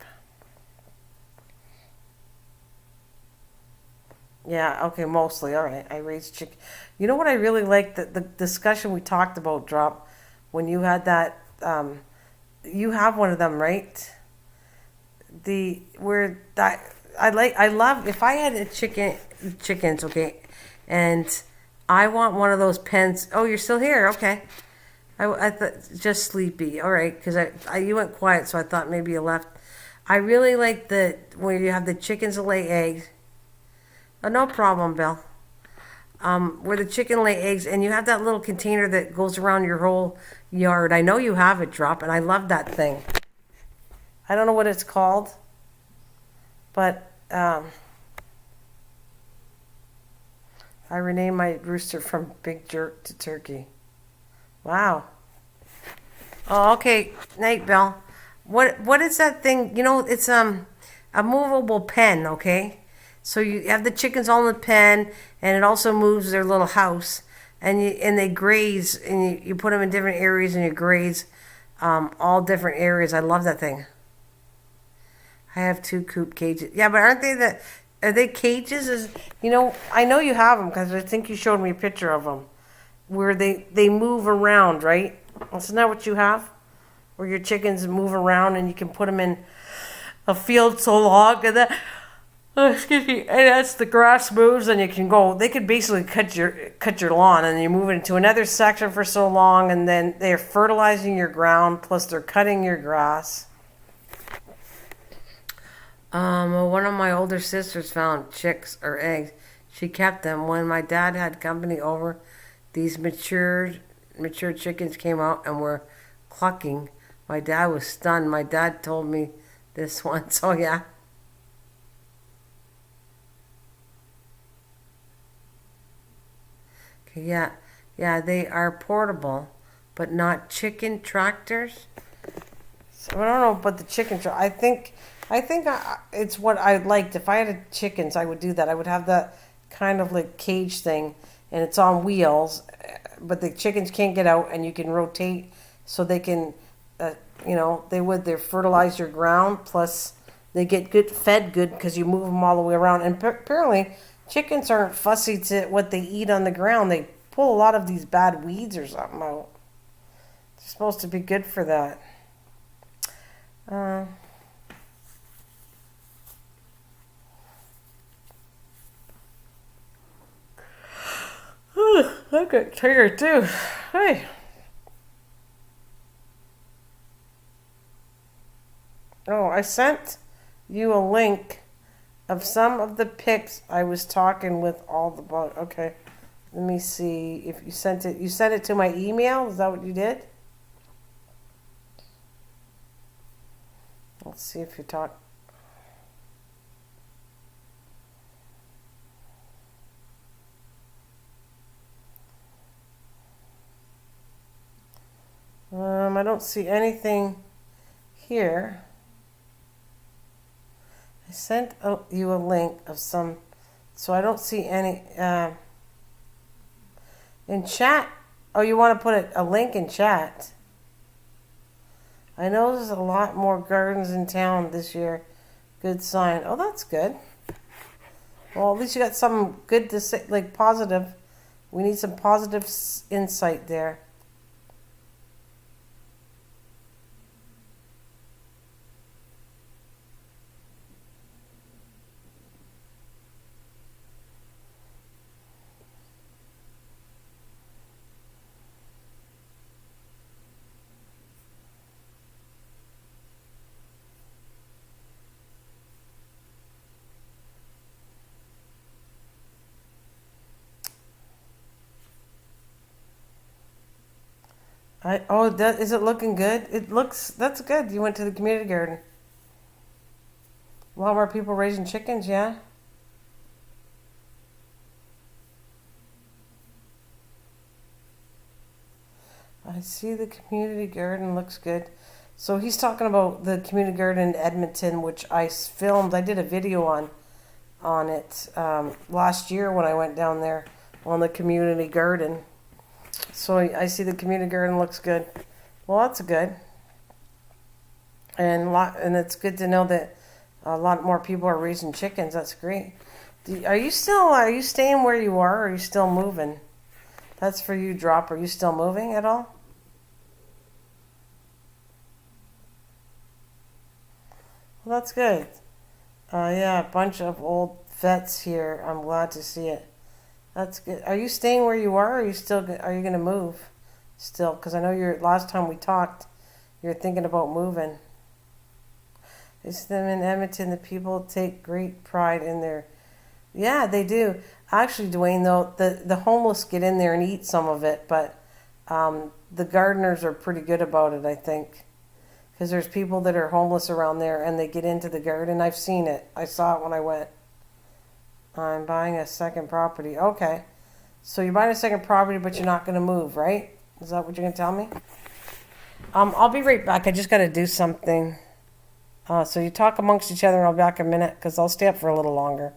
Yeah, okay, mostly. All right, I raised chicken. You know what I really liked? The discussion we talked about, Drop, when you had that, you have one of them, right? I love, if I had chickens, okay, and I want one of those pens. Oh, you're still here, okay. I thought, just sleepy, all right, because you went quiet, so I thought maybe you left. I really like where you have the chickens that lay eggs. Oh, no problem, Bill. where the chicken lay eggs, and you have that little container that goes around your whole yard. I know you have it, Drop, and I love that thing. I don't know what it's called, but I renamed my rooster from Big Jerk to Turkey. Wow. Oh, okay. Night, Bell. What is that thing? You know, it's a movable pen, okay? So you have the chickens all in the pen, and it also moves their little house, and they graze, and you put them in different areas, and you graze all different areas. I love that thing. I have 2 coop cages. Yeah, but are they cages? I know you have them because I think you showed me a picture of them where they move around, right? Isn't that what you have? Where your chickens move around and you can put them in a field so long and that, excuse me, and as the grass moves and you can go, they could basically cut your lawn and you move it into another section for so long, and then they're fertilizing your ground plus they're cutting your grass. One of my older sisters found chicks or eggs. She kept them. When my dad had company over, these mature chickens came out and were clucking. My dad was stunned. My dad told me this once. Oh, yeah. Okay, yeah. Yeah, they are portable, but not chicken tractors. So I don't know about the chicken tractor. I think it's what I liked. If I had chickens, I would do that. I would have that kind of like cage thing, and it's on wheels, but the chickens can't get out, and you can rotate so they can, they fertilize your ground, plus they get fed good because you move them all the way around. And apparently, chickens aren't fussy to what they eat on the ground. They pull a lot of these bad weeds or something out. They're supposed to be good for that. I got tired too. Hey. Oh, I sent you a link of some of the pics I was talking with all the bugs. Okay. Let me see if you sent it. You sent it to my email? Is that what you did? Let's see if you talk. I don't see anything here. I sent you a link of some, so I don't see any in chat. Oh, you want to put a link in chat? I know there's a lot more gardens in town this year. Good sign. Oh, that's good. Well, at least you got something good to say, like positive. We need some positive insight there. Is it looking good? That's good. You went to the community garden. A lot more people raising chickens, yeah? I see the community garden looks good. So he's talking about the community garden in Edmonton, which I filmed. I did a video on it last year when I went down there on the community garden. So I see the community garden looks good. Well, that's good. And it's good to know that a lot more people are raising chickens. That's great. Are you staying where you are, or are you still moving? That's for you, Drop. Are you still moving at all? Well, that's good. Yeah, a bunch of old vets here. I'm glad to see it. That's good. Are you staying where you are, or are you going to move still? Because I know last time we talked, you're thinking about moving. It's them in Edmonton. The people take great pride in their. Yeah, they do. Actually, Dwayne, though, the homeless get in there and eat some of it, but the gardeners are pretty good about it, I think. Because there's people that are homeless around there and they get into the garden. I've seen it. I saw it when I went. I'm buying a second property. Okay. So you're buying a second property, but you're not going to move, right? Is that what you're going to tell me? I'll be right back. I just got to do something. So you talk amongst each other and I'll be back in a minute because I'll stay up for a little longer.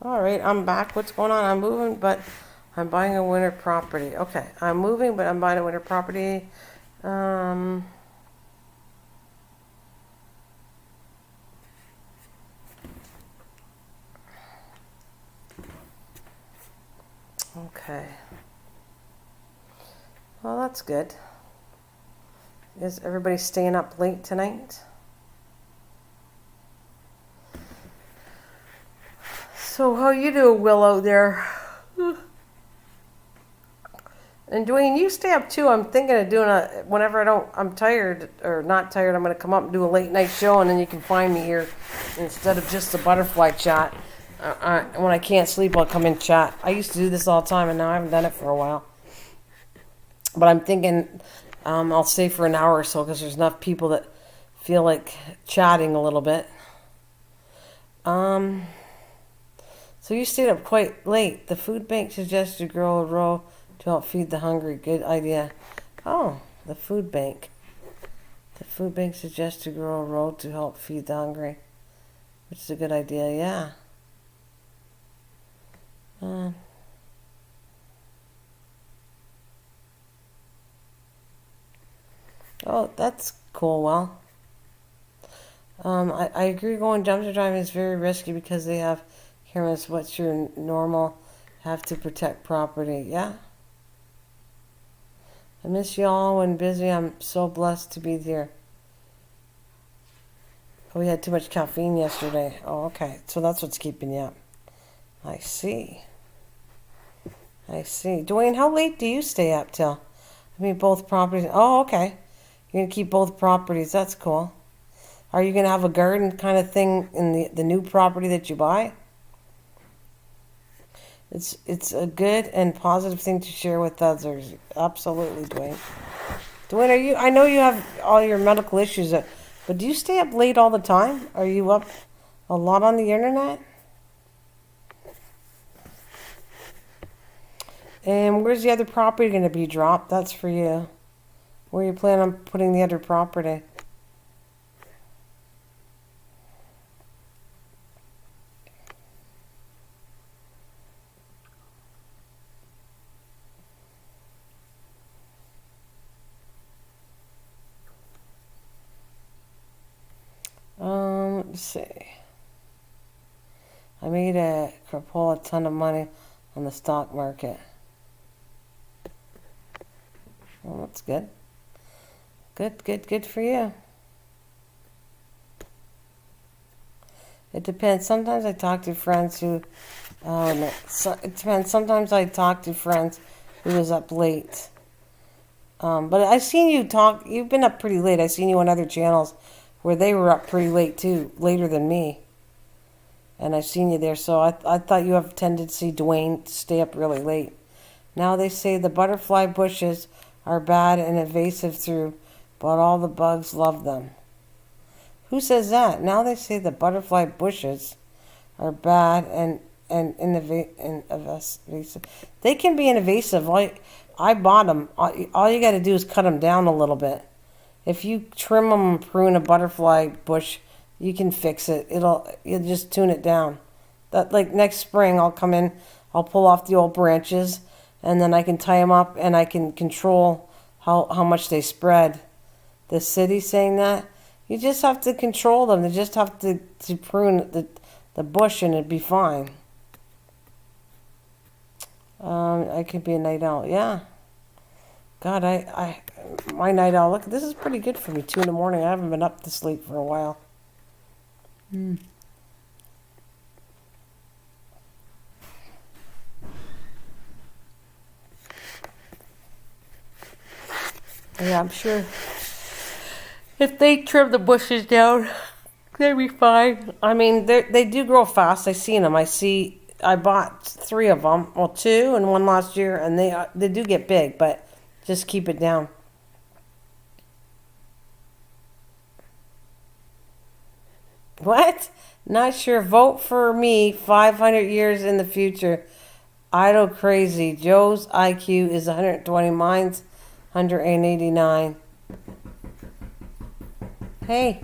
All right, I'm back. What's going on? I'm moving, but I'm buying a winter property. Okay, I'm moving, but I'm buying a winter property. Um, okay. Well, that's good. Is everybody staying up late tonight? So how you do, Willow, there? And Dwayne, you stay up too. I'm thinking of doing whenever I'm tired or not tired, I'm going to come up and do a late night show and then you can find me here instead of just a butterfly chat. When I can't sleep, I'll come in chat. I used to do this all the time and now I haven't done it for a while. But I'm thinking I'll stay for an hour or so because there's enough people that feel like chatting a little bit. So you stayed up quite late. The food bank suggests you grow a row to help feed the hungry. Good idea. Oh, the food bank. The food bank suggests you grow a row to help feed the hungry. Which is a good idea, yeah. Oh, that's cool. Well, I agree going dumpster driving is very risky because they have cameras. What's your normal? Have to protect property. Yeah. I miss y'all when busy. I'm so blessed to be here. Oh, we had too much caffeine yesterday. Oh, okay. So that's what's keeping you up. I see. Dwayne, how late do you stay up till? I mean, both properties. Oh, okay. You're going to keep both properties. That's cool. Are you going to have a garden kind of thing in the new property that you buy? It's a good and positive thing to share with others. Absolutely, Dwayne. Dwayne, I know you have all your medical issues, but do you stay up late all the time? Are you up a lot on the internet? And where's the other property going to be dropped? That's for you. Where you plan on putting the other property? Let's see. I made a ton of money on the stock market. Well, that's good. Good for you. It depends. Sometimes I talk to friends who, it depends. Sometimes I talk to friends who was up late. But I've seen you talk, you've been up pretty late. I've seen you on other channels where they were up pretty late too, later than me. And I've seen you there, so I thought you have a tendency, Dwayne, to stay up really late. Now they say the butterfly bushes are bad and invasive through but all the bugs love them. Who says that? Now they say the butterfly bushes are bad and invasive. They can be invasive. I bought them. All you got to do is cut them down a little bit. If you trim them and prune a butterfly bush, you can fix it. You'll just tune it down. That, like, next spring I'll come in, I'll pull off the old branches, and then I can tie them up and I can control how much they spread. The city saying that you just have to control them. They just have to prune the bush and it'd be fine. I could be a night owl. Yeah. God, my night owl. Look, this is pretty good for me. 2 in the morning. I haven't been up to sleep for a while. Yeah, I'm sure if they trim the bushes down, they'd be fine. I mean, they do grow fast. I've seen them. I bought 3 of them. Well, 2 and 1 last year, and they do get big, but just keep it down. What? Not sure. Vote for me 500 years in the future. Idle crazy. Joe's IQ is 120. Mine's 189. Hey,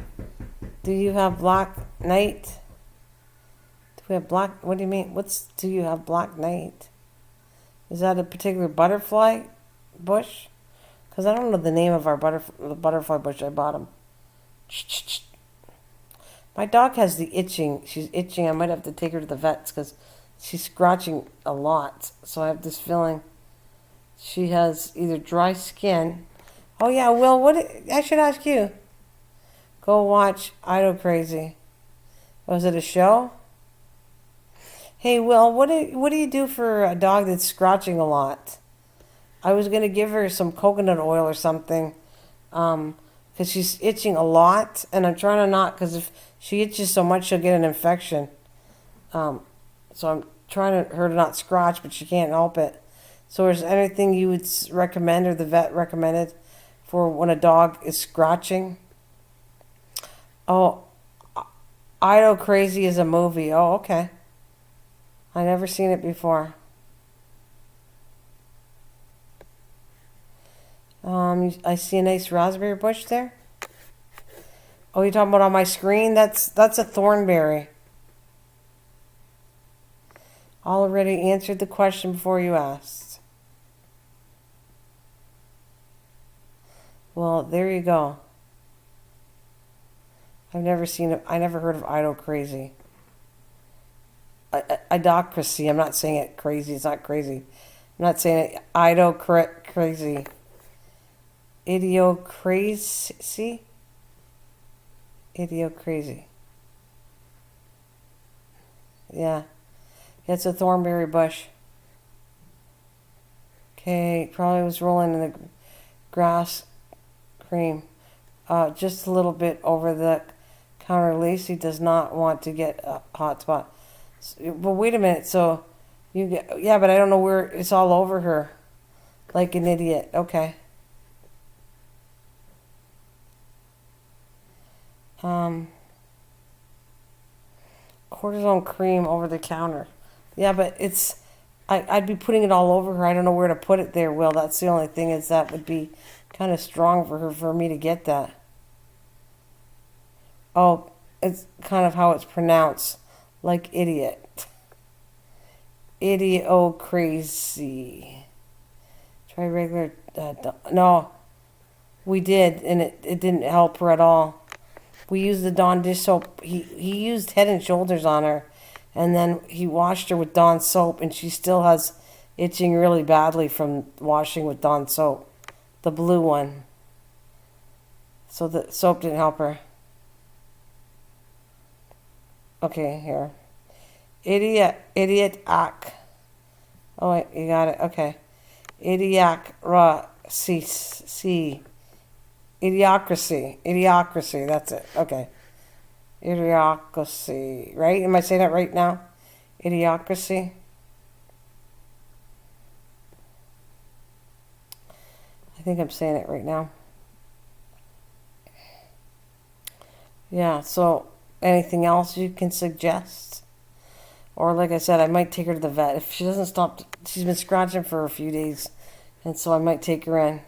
do you have black night? Do we have black? What do you mean? Do you have black night? Is that a particular butterfly bush? Because I don't know the name of our butterfly bush. I bought them. My dog has the itching. She's itching. I might have to take her to the vets because she's scratching a lot. So I have this feeling she has either dry skin. Oh yeah, Will, I should ask you. Go watch Idle Crazy. Was it a show? Hey Will, what do you do for a dog that's scratching a lot? I was gonna give her some coconut oil or something, because she's itching a lot, and I'm trying to not, because if she itches so much, she'll get an infection. So I'm trying her to not scratch, but she can't help it. So is there anything you would recommend, or the vet recommended, for when a dog is scratching? Oh, Idle Crazy is a movie. Oh, okay. I never seen it before. I see a nice raspberry bush there. Oh, you're talking about on my screen? That's a thornberry. Already answered the question before you asked. Well, there you go. I never heard of Idle Crazy. Idiocracy. I'm not saying it crazy. It's not crazy. I'm not saying it idle crazy. Idiocrazy. Idiocrazy. Yeah. It's a thornberry bush. Okay, probably was rolling in the grass cream. Just a little bit over the counter. Lacey does not want to get a hot spot. But wait a minute, so yeah, but I don't know where it's all over her. Like an idiot. Okay. Cortisone cream over the counter. Yeah, but I'd be putting it all over her. I don't know where to put it there, Will. That's the only thing, is that would be kind of strong for me to get that. Oh, it's kind of how it's pronounced. Like idiot. Idiocrazy. Try regular... no. We did, and it didn't help her at all. We used the Dawn dish soap. He used Head and Shoulders on her, and then he washed her with Dawn soap, and she still has itching really badly from washing with Dawn soap. The blue one. So the soap didn't help her. Okay, here. Idiot, Oh, wait, you got it. Okay. Idiocracy. Idiocracy, that's it. Okay. Idiocracy, right? Am I saying that right now? Idiocracy. I think I'm saying it right now. Yeah, so anything else you can suggest? Or like I said, I might take her to the vet. If she doesn't stop, she's been scratching for a few days, and so I might take her in.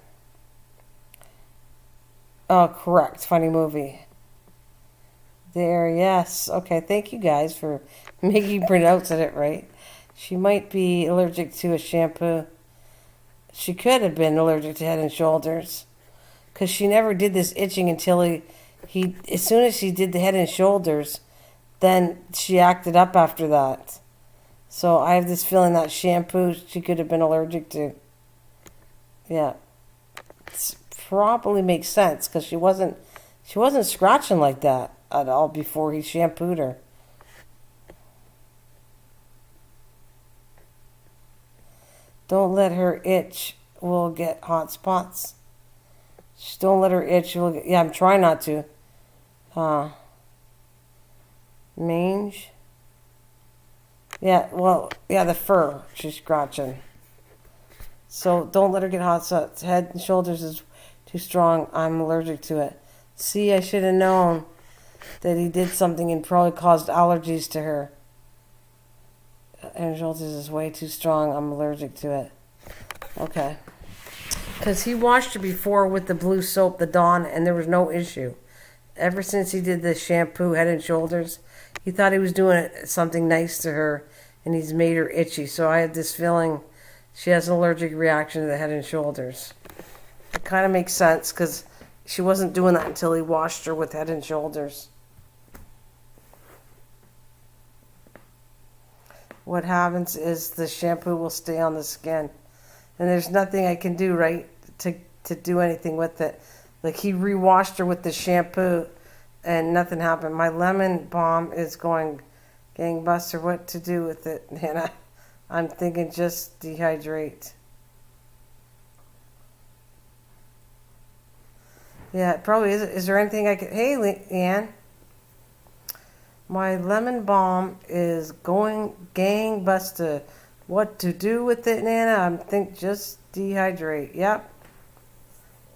Oh, correct. Funny movie. There, yes. Okay, thank you guys for making printouts of it right. She might be allergic to a shampoo. She could have been allergic to Head and Shoulders because she never did this itching until he. As soon as she did the Head and Shoulders, then she acted up after that. So I have this feeling that shampoo she could have been allergic to. Yeah, it probably makes sense because she wasn't scratching like that at all before he shampooed her. Don't let her itch. Will get hot spots. Just don't let her itch. Yeah, I'm trying not to. Uh, mange. Yeah, well, yeah, the fur she's scratching. So don't let her get hot spots. Head and Shoulders is too strong. I'm allergic to it. See, I should have known that he did something and probably caused allergies to her. Head and Shoulders is way too strong. I'm allergic to it. Okay. Because he washed her before with the blue soap, the Dawn, and there was no issue. Ever since he did the shampoo, Head and Shoulders, he thought he was doing something nice to her, and he's made her itchy. So I had this feeling she has an allergic reaction to the Head and Shoulders. It kind of makes sense because she wasn't doing that until he washed her with Head and Shoulders. What happens is the shampoo will stay on the skin. And there's nothing I can do, right, to do anything with it. Like he re-washed her with the shampoo and nothing happened. My lemon balm is going gangbuster. What to do with it, Hannah? I'm thinking just dehydrate. Yeah, it probably is. Is there anything I could... Hey, Leanne. My lemon balm is going gangbuster. What to do with it, Nana? I'm think just dehydrate. Yep.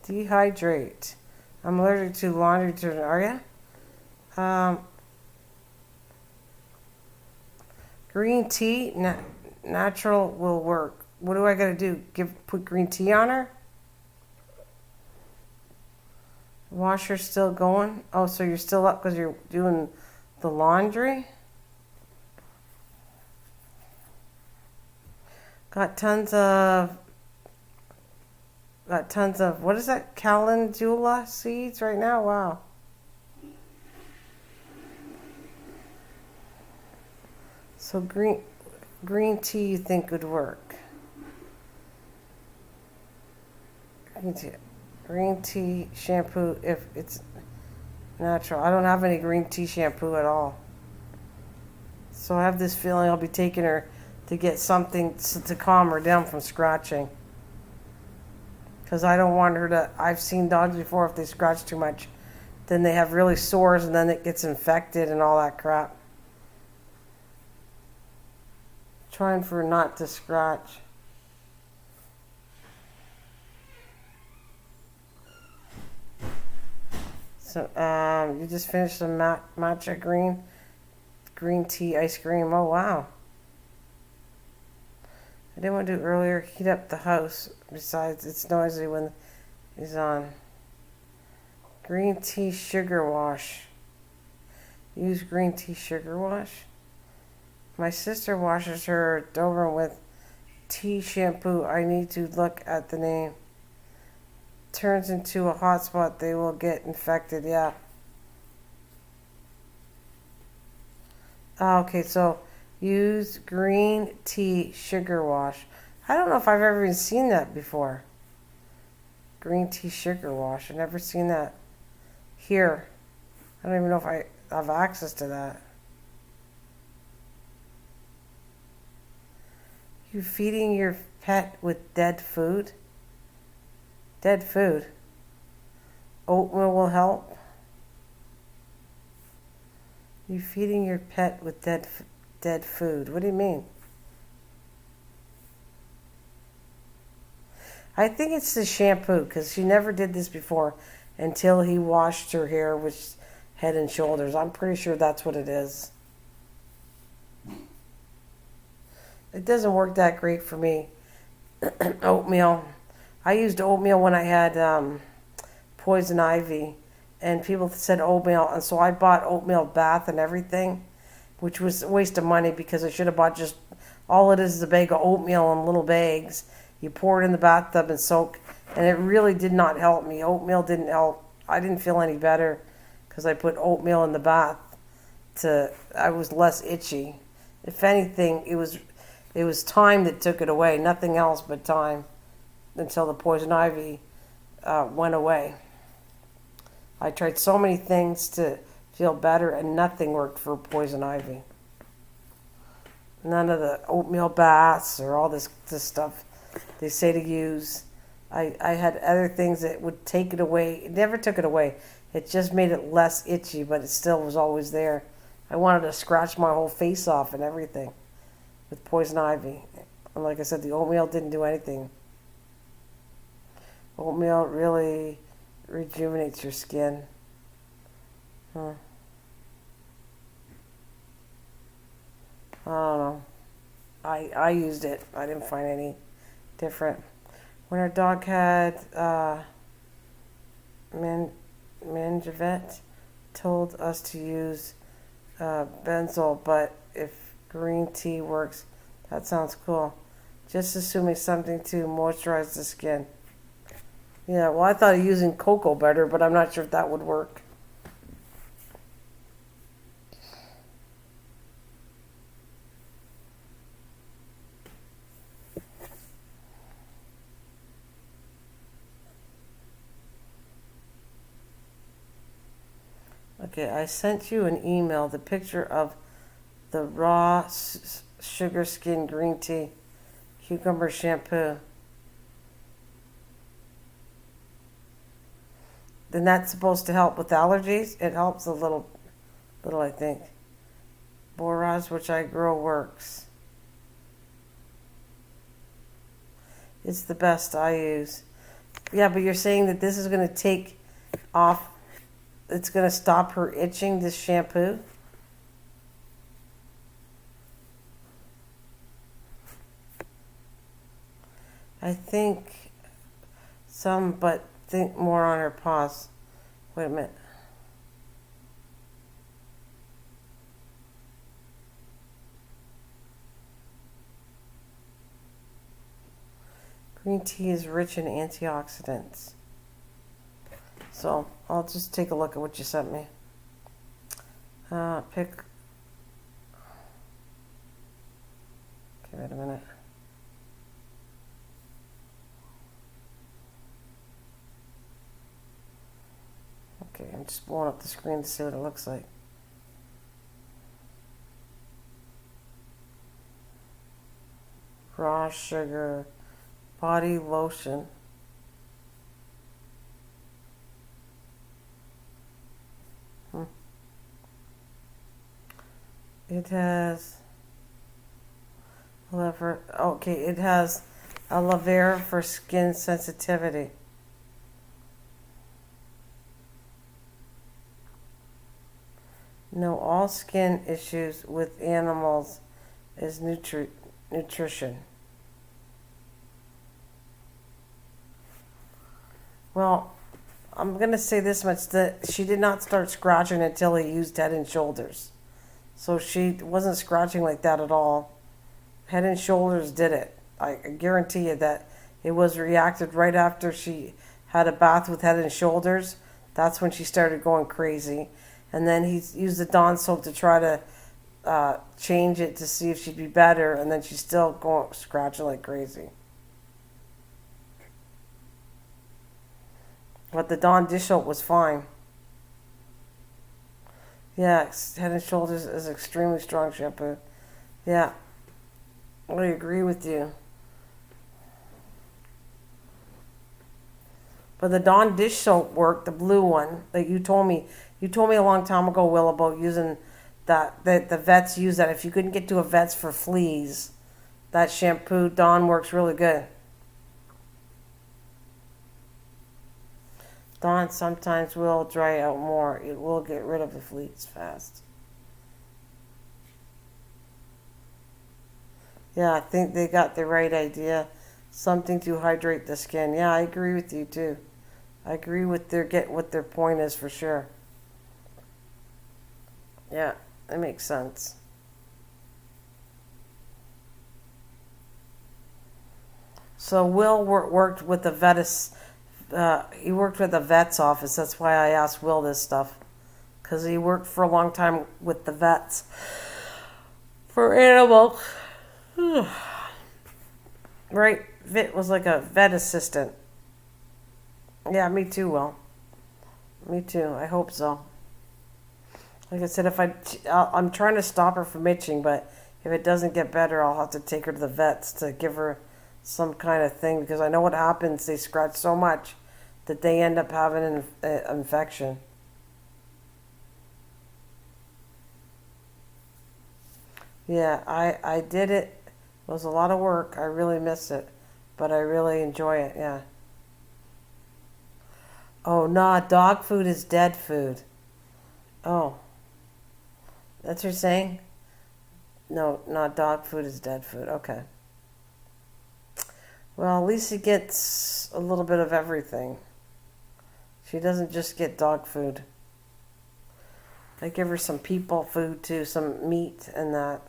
Dehydrate. I'm allergic to laundry detergent. Are you? Green tea, natural will work. What do I gotta do? Put green tea on her? Washer still going? Oh, so you're still up because you're doing the laundry? Got tons of, what is that? Calendula seeds right now? Wow. So green tea you think would work? Green tea shampoo if it's natural. I don't have any green tea shampoo at all. So I have this feeling I'll be taking her to get something to calm her down from scratching. Because I don't want her to... I've seen dogs before, if they scratch too much, then they have really sores and then it gets infected and all that crap. Trying for her not to scratch. So, you just finished the matcha green tea ice cream. Oh, wow. I didn't want to do earlier. Heat up the house. Besides, it's noisy when he's on. Green tea sugar wash. Use green tea sugar wash. My sister washes her Doberman with tea shampoo. I need to look at the name. Turns into a hot spot. They will get infected. Yeah. Okay, so use green tea sugar wash. I don't know if I've ever even seen that before. Green tea sugar wash. I've never seen that here. I don't even know if I have access to that. You feeding your pet with dead food? Dead food. Oatmeal will help. You feeding your pet with dead food. What do you mean? I think it's the shampoo because she never did this before until he washed her hair with Head and Shoulders. I'm pretty sure that's what it is. It doesn't work that great for me. Oatmeal. I used oatmeal when I had poison ivy, and people said oatmeal, and so I bought oatmeal bath and everything, which was a waste of money because I should have bought just, all it is a bag of oatmeal in little bags. You pour it in the bathtub and soak, and it really did not help me. Oatmeal didn't help. I didn't feel any better because I put oatmeal in the bath. I was less itchy. If anything, it was time that took it away, nothing else but time, until the poison ivy went away. I tried so many things to feel better, and nothing worked for poison ivy. None of the oatmeal baths or all this stuff they say to use. I had other things that would take it away. It never took it away. It just made it less itchy, but it still was always there. I wanted to scratch my whole face off and everything with poison ivy. And like I said, the oatmeal didn't do anything. Oatmeal really rejuvenates your skin. I don't know. I used it. I didn't find any different. When our dog had Manjavet, told us to use benzoyl, but if green tea works, that sounds cool. Just assuming something to moisturize the skin. Yeah, well, I thought of using cocoa butter, but I'm not sure if that would work. Okay, I sent you an email, the picture of the raw sugar skin green tea cucumber shampoo. Then that's supposed to help with allergies. It helps a little I think. Boraz, which I grow, works. It's the best I use. Yeah, but you're saying that this is going to take off, it's going to stop her itching, this shampoo? I think some, but think more on her paws. Wait a minute. Green tea is rich in antioxidants. So I'll just take a look at what you sent me. Okay, wait a minute. Okay, I'm just blowing up the screen to see what it looks like. Raw sugar, body lotion. It has it has aloe vera for skin sensitivity. No, all skin issues with animals is nutrition. Well, I'm going to say this much, that she did not start scratching until he used Head and Shoulders. So she wasn't scratching like that at all. Head and Shoulders did it. I guarantee you that it was reacted right after she had a bath with Head and Shoulders. That's when she started going crazy. And then he used the Dawn soap to try to change it to see if she'd be better. And then she's still going scratching like crazy. But the Dawn dish soap was fine. Yeah, Head and Shoulders is extremely strong shampoo. Yeah, I agree with you. But the Dawn dish soap worked, the blue one that you told me. You told me a long time ago, Will, about using that the vets use that. If you couldn't get to a vet's for fleas, that shampoo, Dawn, works really good. Dawn sometimes will dry out more. It will get rid of the fleas fast. Yeah, I think they got the right idea. Something to hydrate the skin. Yeah, I agree with you too. I agree with what their point is for sure. Yeah, that makes sense. So Will worked with the vet's. He worked with the vet's office. That's why I asked Will this stuff, because he worked for a long time with the vets for animals. Right, Vit was like a vet assistant. Yeah, me too, Will. Me too. I hope so. Like I said, I'm trying to stop her from itching, but if it doesn't get better, I'll have to take her to the vets to give her some kind of thing, because I know what happens. They scratch so much that they end up having an infection. Yeah, I did it. It was a lot of work. I really miss it, but I really enjoy it. Yeah. Oh, nah, dog food is dead food. Oh, that's what you're saying? No, not dog food is dead food. Okay. Well, at least she gets a little bit of everything. She doesn't just get dog food. I give her some people food too, some meat and that.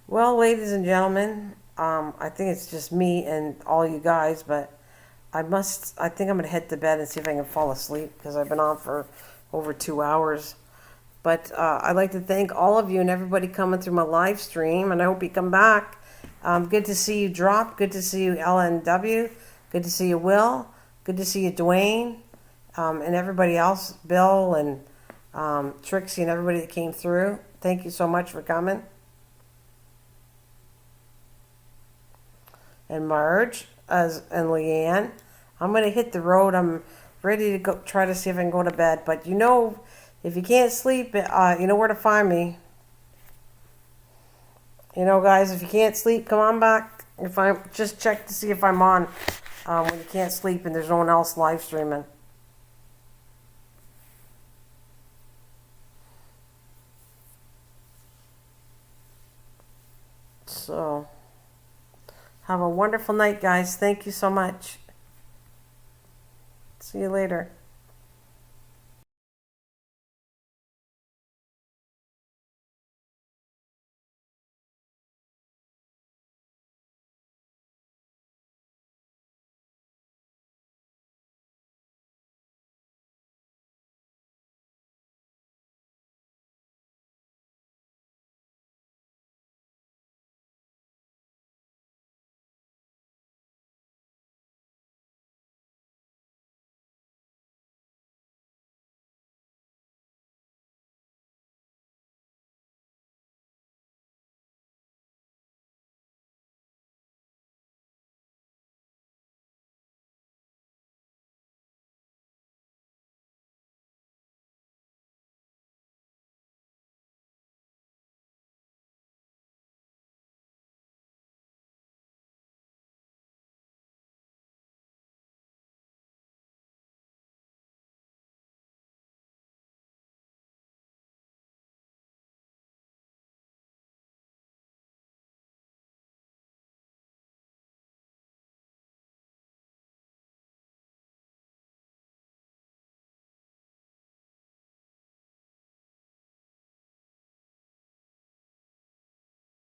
Well, ladies and gentlemen, I think it's just me and all you guys, but I think I'm going to head to bed and see if I can fall asleep, because I've been on for over 2 hours. But I'd like to thank all of you and everybody coming through my live stream, and I hope you come back. Good to see you, Drop. Good to see you, LNW. Good to see you, Will. Good to see you, Dwayne, and everybody else, Bill and Trixie and everybody that came through. Thank you so much for coming. And Marge and Leanne. I'm going to hit the road. I'm ready to go try to see if I can go to bed. But if you can't sleep, you know where to find me. Guys, if you can't sleep, come on back. If I just check to see if I'm on when you can't sleep and there's no one else live streaming. So, have a wonderful night, guys. Thank you so much. See you later.